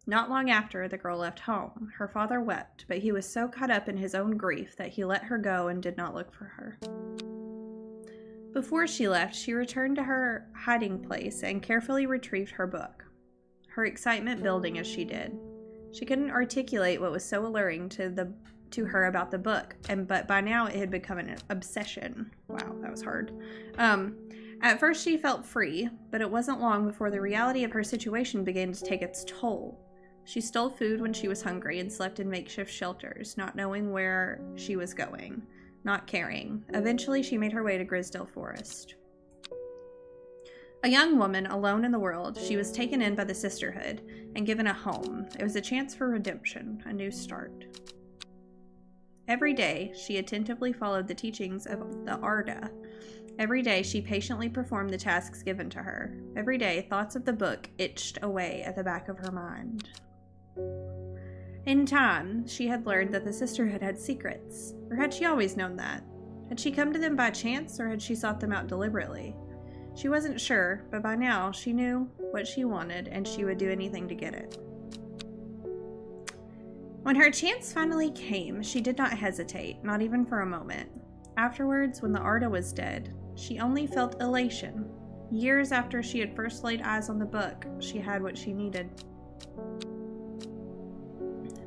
Not long after, the girl left home. Her father wept, but he was so caught up in his own grief that he let her go and did not look for her. Before she left, she returned to her hiding place and carefully retrieved her book, her excitement building as she did. She couldn't articulate what was so alluring to her about the book, but by now it had become an obsession. Wow, that was hard. At first she felt free, but it wasn't long before the reality of her situation began to take its toll. She stole food when she was hungry and slept in makeshift shelters, not knowing where she was going, not caring. Eventually she made her way to Grisdale Forest. A young woman alone in the world, she was taken in by the sisterhood and given a home. It was a chance for redemption, a new start. Every day, she attentively followed the teachings of the Arda. Every day, she patiently performed the tasks given to her. Every day, thoughts of the book itched away at the back of her mind. In time, she had learned that the sisterhood had secrets. Or had she always known that? Had she come to them by chance, or had she sought them out deliberately? She wasn't sure, but by now, she knew what she wanted, and she would do anything to get it. When her chance finally came, she did not hesitate, not even for a moment. Afterwards, when the Arda was dead, she only felt elation. Years after she had first laid eyes on the book, she had what she needed.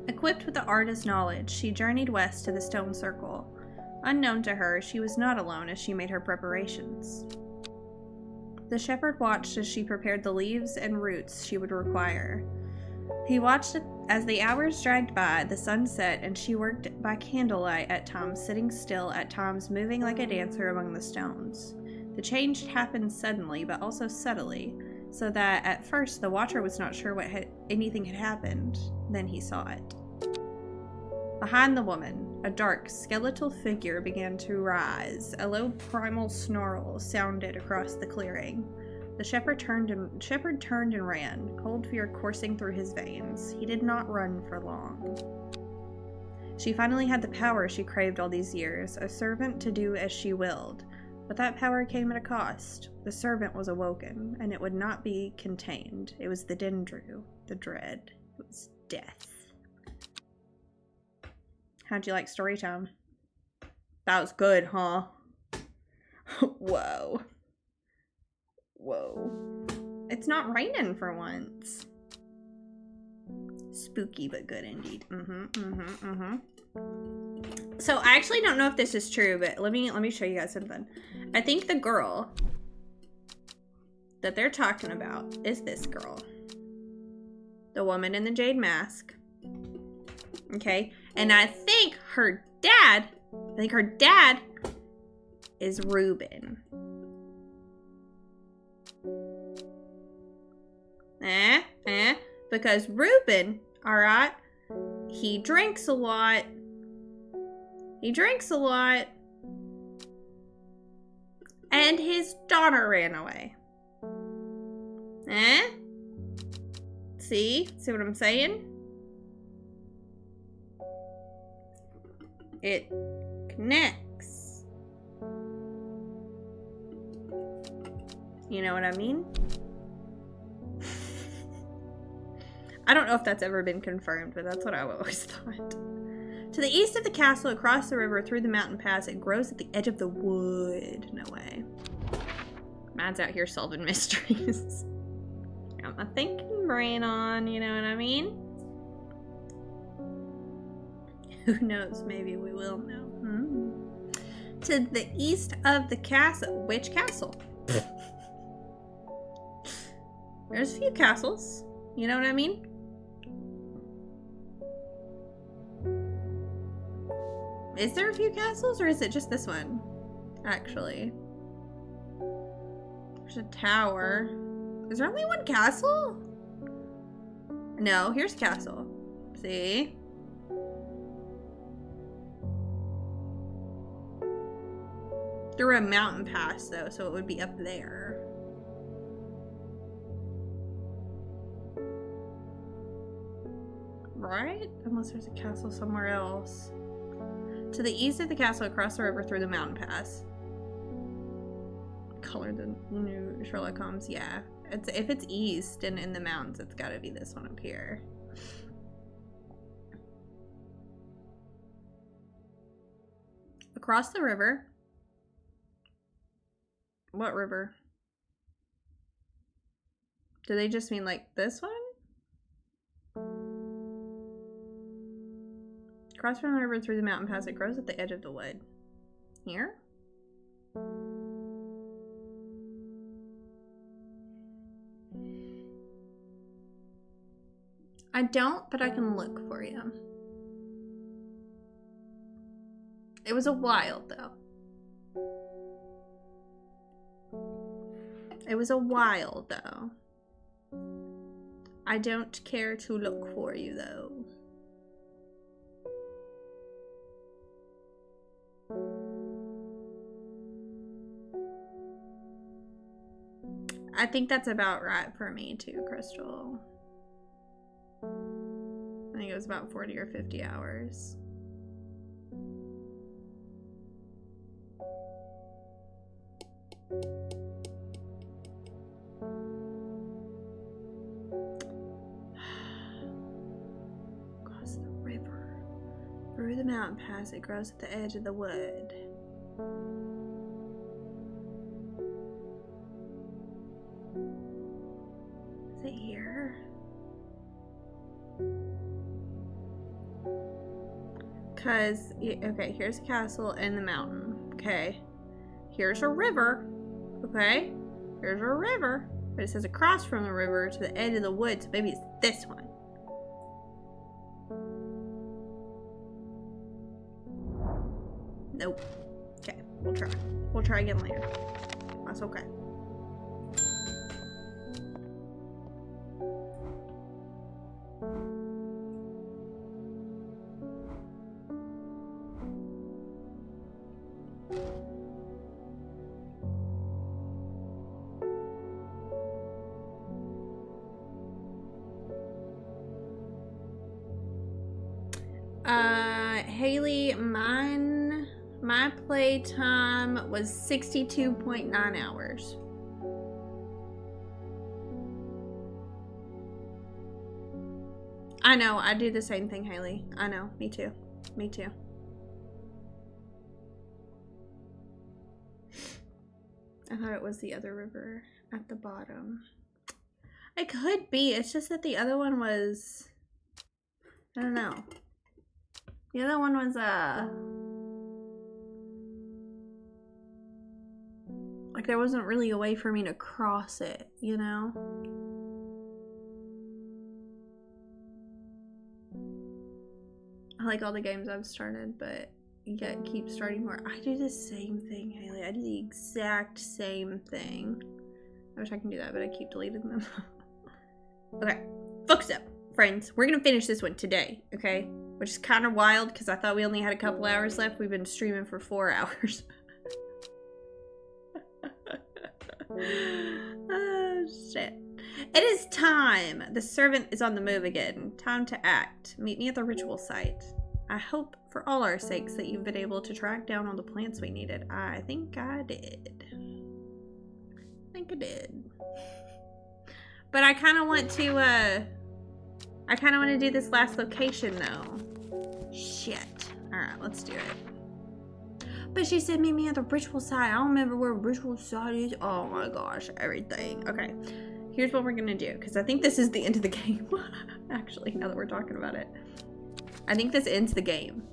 Equipped with the Arda's knowledge, she journeyed west to the Stone Circle. Unknown to her, she was not alone as she made her preparations. The shepherd watched as she prepared the leaves and roots she would require. He watched as the hours dragged by, the sun set, and she worked by candlelight at times, sitting still, at times moving like a dancer among the stones. The change happened suddenly, but also subtly, so that at first the watcher was not sure anything had happened. Then he saw it. Behind the woman, a dark, skeletal figure began to rise. A low primal snarl sounded across the clearing. The shepherd turned and ran, cold fear coursing through his veins. He did not run for long. She finally had the power she craved all these years, a servant to do as she willed. But that power came at a cost. The servant was awoken, and it would not be contained. It was the Dendru, the dread. It was death. How'd you like story time? That was good, huh? Whoa. Whoa. It's not raining for once. Spooky but good indeed. So I actually don't know if this is true, but let me show you guys something. I think the girl that they're talking about is this girl. The woman in the jade mask. Okay? And I think her dad is Reuben. Because Reuben, alright, he drinks a lot. And his daughter ran away. See what I'm saying? It connects. You know what I mean? I don't know if that's ever been confirmed, but that's what I've always thought. To the east of the castle, across the river, through the mountain pass, it grows at the edge of the wood. No way. Matt's out here solving mysteries. Got my thinking brain on, you know what I mean? Who knows? Maybe we will know. To the east of the castle. Which castle? There's a few castles. You know what I mean? Is there a few castles, or is it just this one? Actually. There's a tower. Is there only one castle? No, here's a castle. See? Through a mountain pass, though, so it would be up there. Right? Unless there's a castle somewhere else. To the east of the castle, across the river through the mountain pass. Color the new Sherlock Holmes. Yeah. If it's east and in the mountains, it's gotta be this one up here. Across the river. What river? Do they just mean like this one? Cross from the river through the mountain pass. It grows at the edge of the wood. Here? I don't, but I can look for you. It was a while, though. It was a while, though. I don't care to look for you, though. I think that's about right for me, too, Crystal. I think it was about 40 or 50 hours. Across the river. Through the mountain pass, it grows at the edge of the wood. Is it here? Because, okay, here's a castle and the mountain. Okay. Here's a river. Okay. Here's a river. But it says across from the river to the edge of the woods. So maybe it's this one. Nope. Okay, we'll try. We'll try again later. That's okay. Haley, my play time was 62.9 hours. I know, I do the same thing, Haley. I know, me too. Me too. I thought it was the other river at the bottom. It could be, it's just that the other one was, I don't know. The other one was, like there wasn't really a way for me to cross it, you know? I like all the games I've started, but yet keep starting more. I do the same thing, Haley. I do the exact same thing. I wish I can do that, but I keep deleting them. Okay, focus up, friends. We're gonna finish this one today, okay? Which is kind of wild because I thought we only had a couple hours left. We've been streaming for 4 hours. Oh, shit. It is time. The servant is on the move again. Time to act. Meet me at the ritual site. I hope for all our sakes that you've been able to track down all the plants we needed. I think I did. But I kind of want to, do this last location, though. Shit. Alright, let's do it. But she said meet me at the ritual site. I don't remember where ritual site is. Oh my gosh, everything. Okay, here's what we're gonna do, because I think this is the end of the game. Actually, now that we're talking about it. I think this ends the game.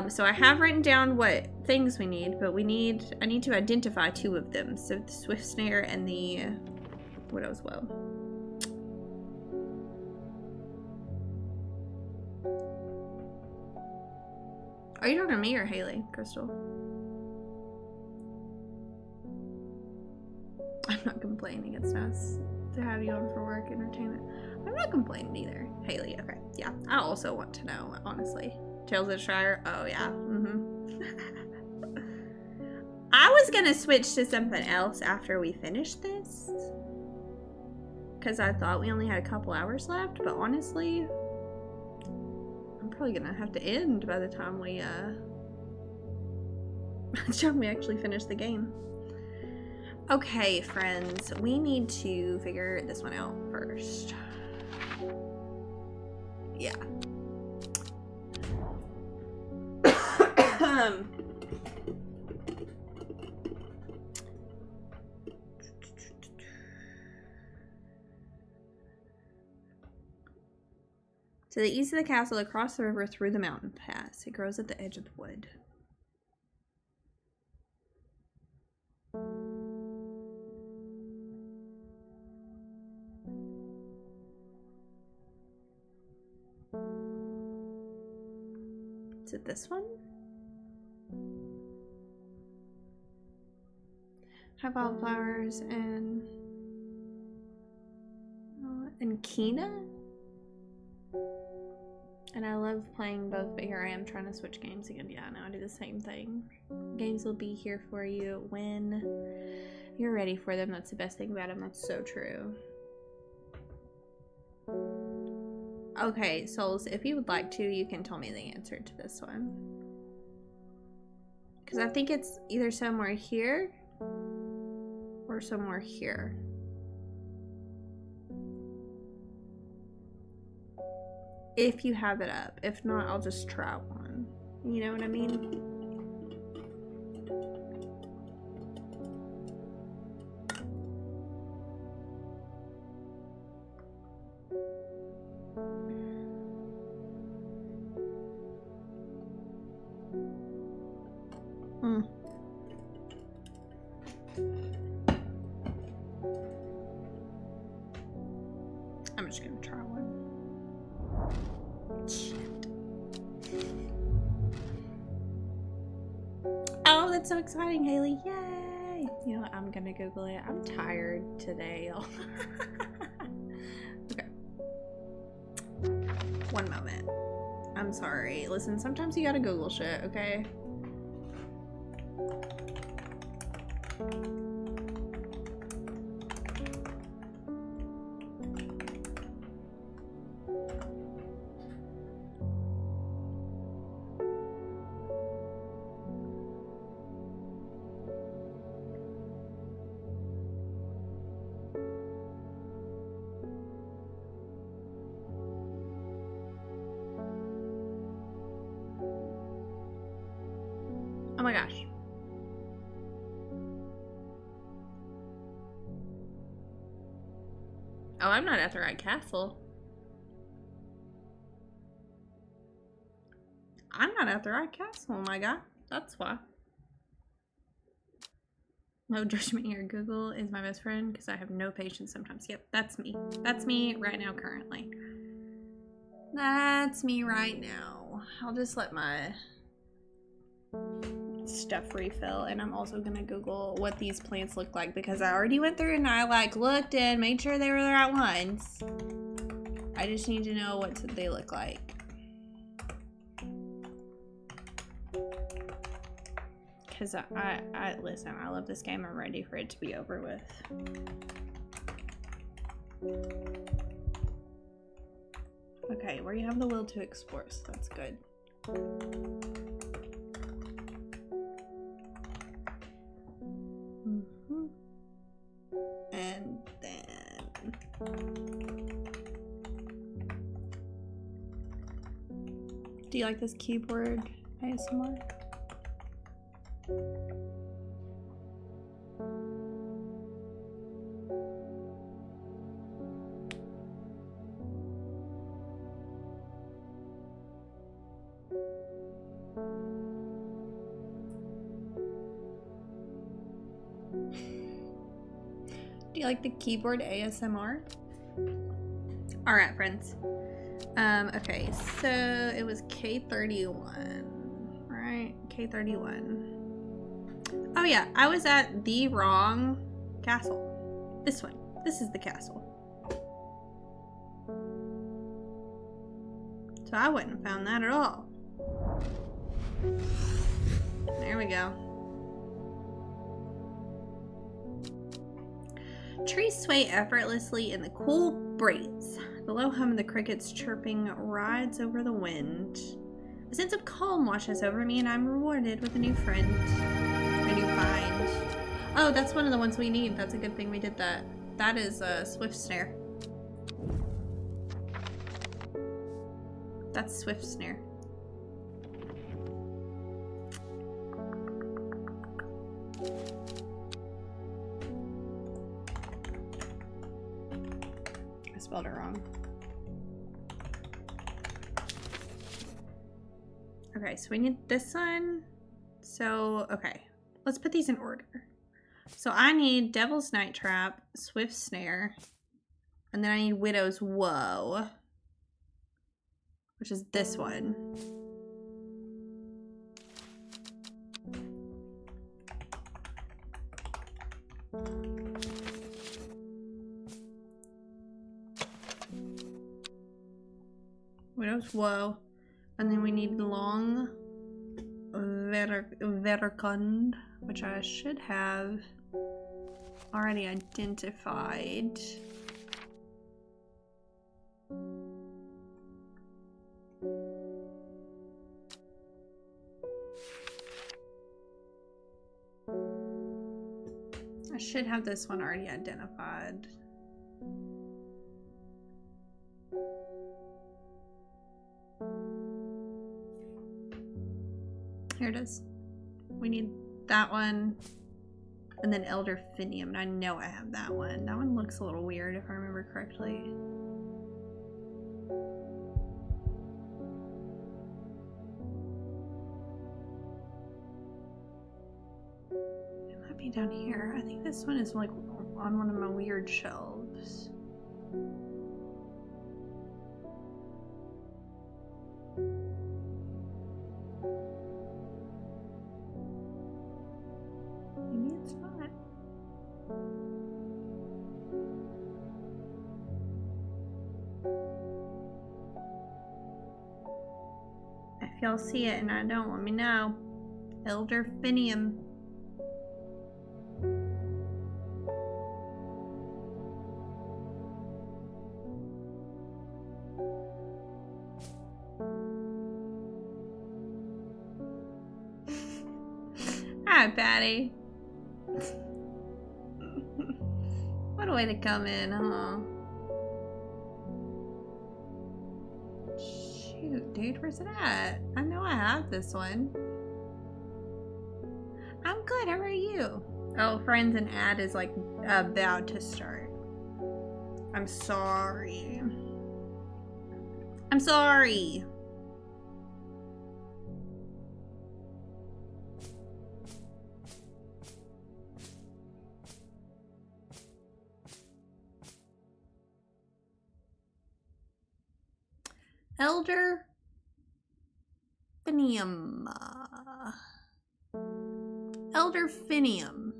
So I have written down what things we need, but I need to identify 2 of them. So the swift snare and the, what else? Well. Are you talking to me or Haley, Crystal? I'm not complaining. It's nice to have you on for work entertainment. I'm not complaining either. Haley, okay. Yeah, I also want to know, honestly. Tales of the Shire? Oh, yeah. I was gonna switch to something else after we finish this. Because I thought we only had a couple hours left, but honestly, I'm probably gonna have to end by the time we That's how we actually finished the game. Okay, friends, we need to figure this one out first. Yeah. To the east of the castle, across the river through the mountain pass. It grows at the edge of the wood. Is it this one? Have wildflowers and Kina? And I love playing both, but here I am trying to switch games again. Yeah, no, I do the same thing. Games will be here for you when you're ready for them. That's the best thing about them. That's so true. Okay, Souls, if you would like to, you can tell me the answer to this one. Because I think it's either somewhere here or somewhere here. If you have it up. If not, I'll just try one. You know what I mean? I'm just gonna try one. Shit. Oh, that's so exciting, Haley. Yay! You know what? I'm gonna Google it. I'm tired today. Okay. One moment. I'm sorry. Listen, sometimes you gotta Google shit, okay? Oh my gosh. Oh, I'm not at the right castle. I'm not at the right castle, oh my god. That's why. No judgment here. Google is my best friend because I have no patience sometimes. Yep, that's me. That's me right now currently. That's me right now. I'll just let my stuff refill, and I'm also gonna Google what these plants look like because I already went through and I like looked and made sure they were the right ones. I just need to know what they look like. Because I listen, I love this game. I'm ready for it to be over with. Okay, where you have the will to explore, so that's good. And then do you like this keyboard ASMR? Do you like the keyboard ASMR? All right, friends. Okay, so it was K31, right? K31. Oh yeah, I was at the wrong castle. This one. This is the castle. So I wouldn't have found that at all. There we go. Trees sway effortlessly in the cool breeze. The low hum of the crickets chirping rides over the wind. A sense of calm washes over me, and I'm rewarded with a new friend. find. Oh, that's one of the ones we need. That's a good thing we did that. That is a swift snare. That's swift snare. I spelled it wrong. Okay, so we need this one. So, okay. Let's put these in order. So I need Devil's Night Trap, Swift Snare, and then I need Widow's Woe, which is this one. Widow's Woe. And then we need Long Verkund, which I should have already identified. I should have this one already identified. Here it is. We need that one. And then Elder Finium. And I know I have that one. That one looks a little weird if I remember correctly. It might be down here. I think this one is like on one of my weird shelves. Maybe it's not. If y'all see it and I don't, let me know. Elder Finium. Hi, Patty. What a way to come in, huh? Shoot, dude, where's it at? I know I have this one. I'm good, how are you? Oh, friends and ad is like about to start. I'm sorry. I'm sorry. Elder Finium. Elder Finium.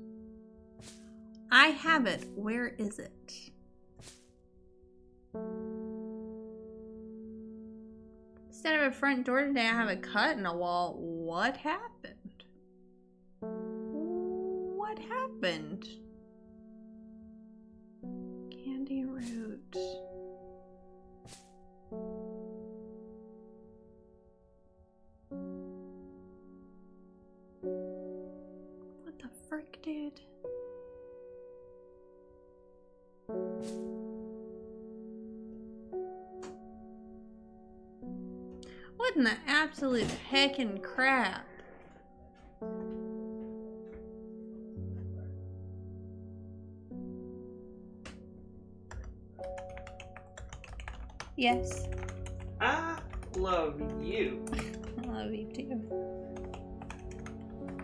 I have it. Where is it? Instead of a front door today, I have a cut in a wall. What happened? What happened? Candy root. What the frick, dude? What in the absolute heckin' crap? Yes. I love you. I love you too.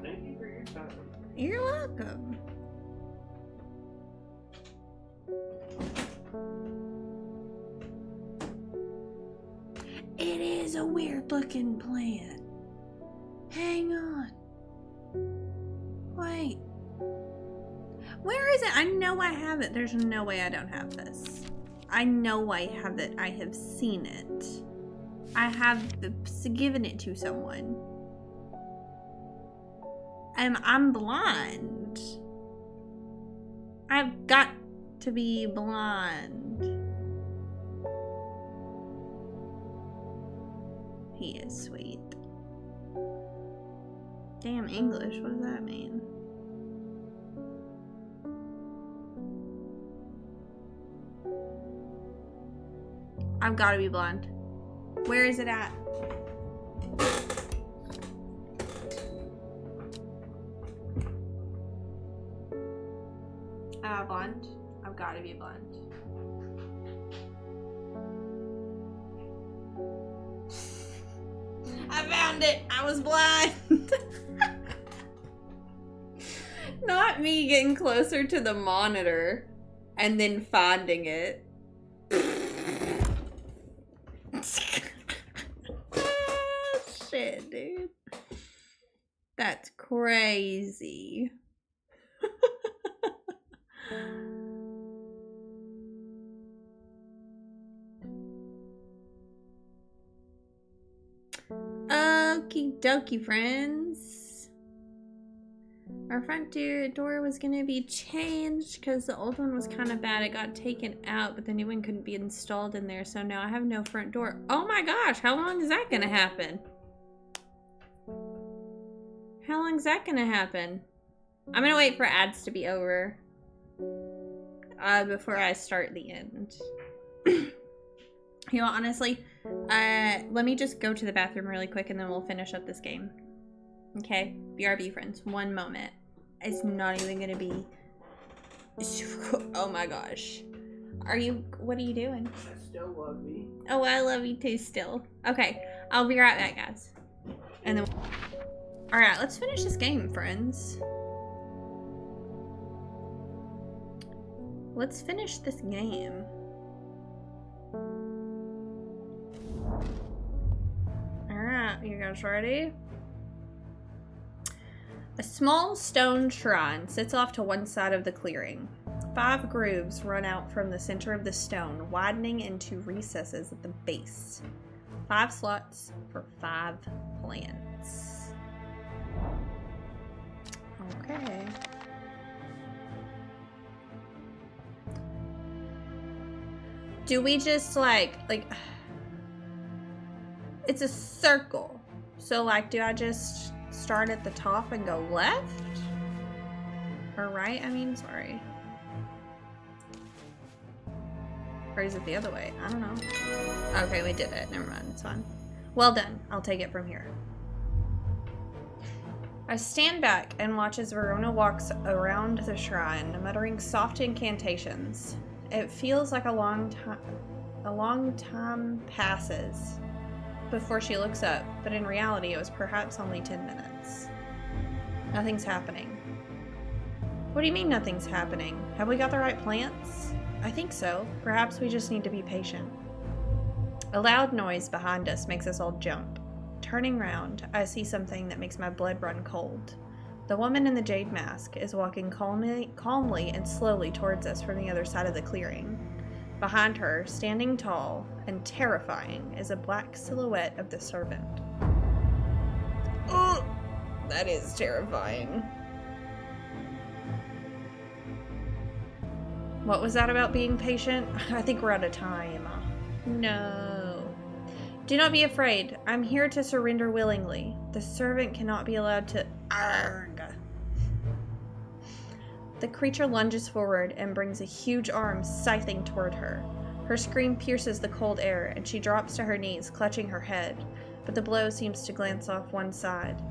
Thank you for your time. You're welcome. It is a weird looking plant. Hang on. Wait. Where is it? I know I have it. There's no way I don't have this. I know I have it. I have seen it. I have given it to someone. I'm blind. I've got to be blind. He is sweet. Damn English, what does that mean? I've got to be blonde. Where is it at? Blonde. I've got to be blonde. I found it. I was blind. Not me getting closer to the monitor and then finding it. Shit, dude. That's crazy. Okie dokie, friends. Our front door was gonna be changed because the old one was kind of bad. It got taken out, but the new one couldn't be installed in there, so now I have no front door. Oh my gosh, how long is that gonna happen? How long is that gonna happen? I'm gonna wait for ads to be over before I start the end. You know, honestly, let me just go to the bathroom really quick and then we'll finish up this game. Okay? BRB, friends. One moment. It's not even gonna be... Oh my gosh. What are you doing? I still love you. Oh, I love you too still. Okay, I'll be right back, guys. And then... Alright, let's finish this game, friends. Let's finish this game. Alright, you guys ready? A small stone shrine sits off to one side of the clearing. 5 grooves run out from the center of the stone, widening into recesses at the base. 5 slots for 5 plants. Okay. Do we just like it's a circle. So like, do I just start at the top and go left? Or right? I mean, sorry. Or is it the other way? I don't know. Okay, we did it. Never mind. It's fine. Well done. I'll take it from here. I stand back and watch as Verona walks around the shrine, muttering soft incantations. It feels like a long time passes before she looks up, but in reality it was perhaps only 10 minutes. Nothing's happening. What do you mean nothing's happening? Have we got the right plants? I think so. Perhaps we just need to be patient. A loud noise behind us makes us all jump. Turning round, I see something that makes my blood run cold. The woman in the jade mask is walking calmly and slowly towards us from the other side of the clearing. Behind her, standing tall and terrifying, is a black silhouette of the servant. Oh, that is terrifying. What was that about being patient? I think we're out of time. No. Do not be afraid. I'm here to surrender willingly. The servant cannot be allowed to... Arg. The creature lunges forward and brings a huge arm scything toward her. Her scream pierces the cold air, and she drops to her knees, clutching her head, but the blow seems to glance off to one side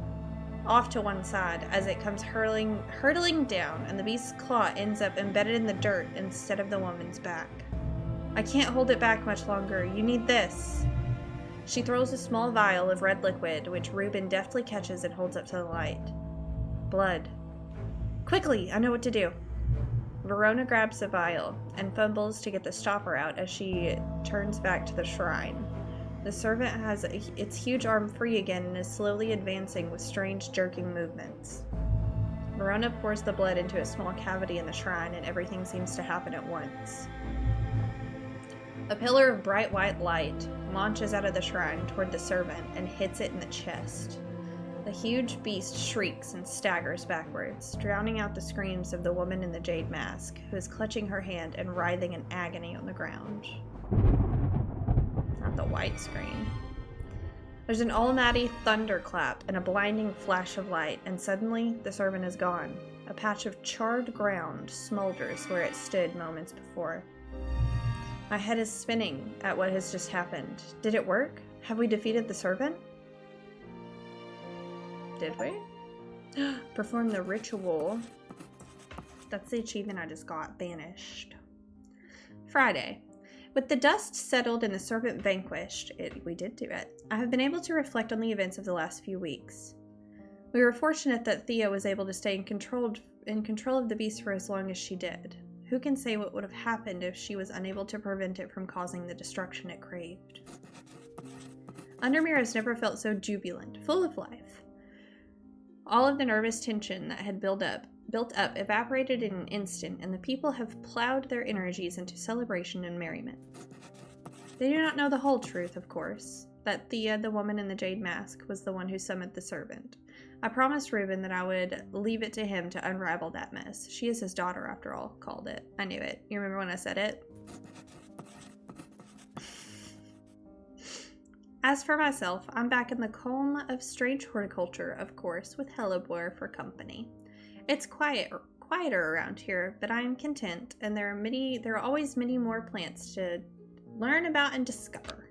as it comes hurtling down, and the beast's claw ends up embedded in the dirt instead of the woman's back. I can't hold it back much longer. You need this. She throws a small vial of red liquid, which Reuben deftly catches and holds up to the light. Blood. Quickly, I know what to do. Verona grabs the vial and fumbles to get the stopper out as she turns back to the shrine. The servant has its huge arm free again and is slowly advancing with strange jerking movements. Verona pours the blood into a small cavity in the shrine, and everything seems to happen at once. A pillar of bright white light launches out of the shrine toward the servant and hits it in the chest. The huge beast shrieks and staggers backwards, drowning out the screams of the woman in the jade mask, who is clutching her hand and writhing in agony on the ground. Not the white screen. There's an almighty thunderclap and a blinding flash of light, and suddenly the servant is gone. A patch of charred ground smolders where it stood moments before. My head is spinning at what has just happened. Did it work? Have we defeated the servant? Did we? Perform the ritual. That's the achievement I just got. Banished. Friday. With the dust settled and the servant vanquished, we did do it. I have been able to reflect on the events of the last few weeks. We were fortunate that Thea was able to stay in control of the beast for as long as she did. Who can say what would have happened if she was unable to prevent it from causing the destruction it craved? Undermere has never felt so jubilant, full of life. All of the nervous tension that had built up evaporated in an instant, and the people have plowed their energies into celebration and merriment. They do not know the whole truth, of course, that Thea, the woman in the jade mask, was the one who summoned the servant. I promised Reuben that I would leave it to him to unravel that mess. She is his daughter, after all, called it. I knew it. You remember when I said it? As for myself, I'm back in the calm of strange horticulture, of course, with Hellebore for company. It's quieter around here, but I am content, and there are always many more plants to learn about and discover.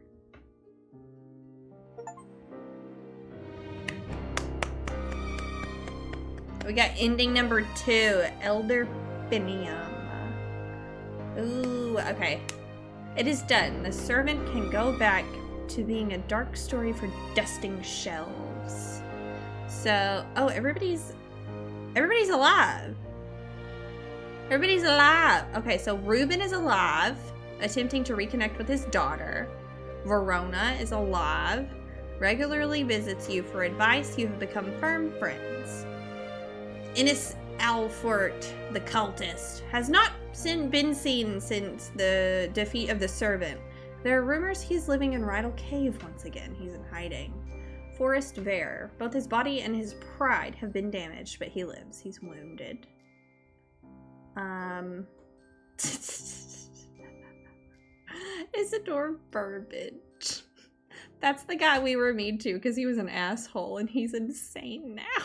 We got ending number 2, Elder Finium. Ooh, okay. It is done. The servant can go back to being a dark story for dusting shelves. So, oh, everybody's alive. Everybody's alive. Okay, so Reuben is alive, attempting to reconnect with his daughter. Verona is alive, regularly visits you for advice. You have become firm friends. Innis Alfort, the cultist, has not been seen since the defeat of the servant. There are rumors he's living in Rydal Cave once again. He's in hiding. Forest Vare. Both his body and his pride have been damaged, but he lives. He's wounded. Isidore Burbage. That's the guy we were mean to because he was an asshole and he's insane now.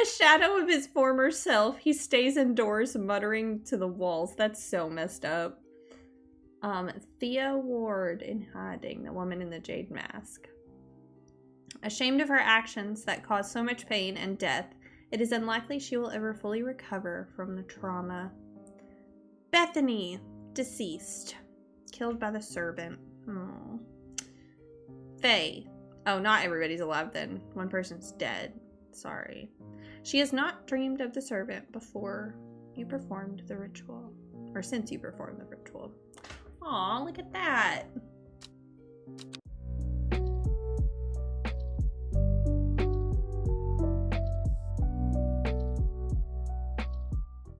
A shadow of his former self. He stays indoors muttering to the walls. That's so messed up. Thea Ward in hiding, the woman in the jade mask. Ashamed of her actions that caused so much pain and death, it is unlikely she will ever fully recover from the trauma. Bethany, deceased. Killed by the servant. Oh. Faye. Oh, not everybody's alive then. One person's dead. Sorry. She has not dreamed of the servant before you performed the ritual. Or since you performed the ritual. Aw, look at that.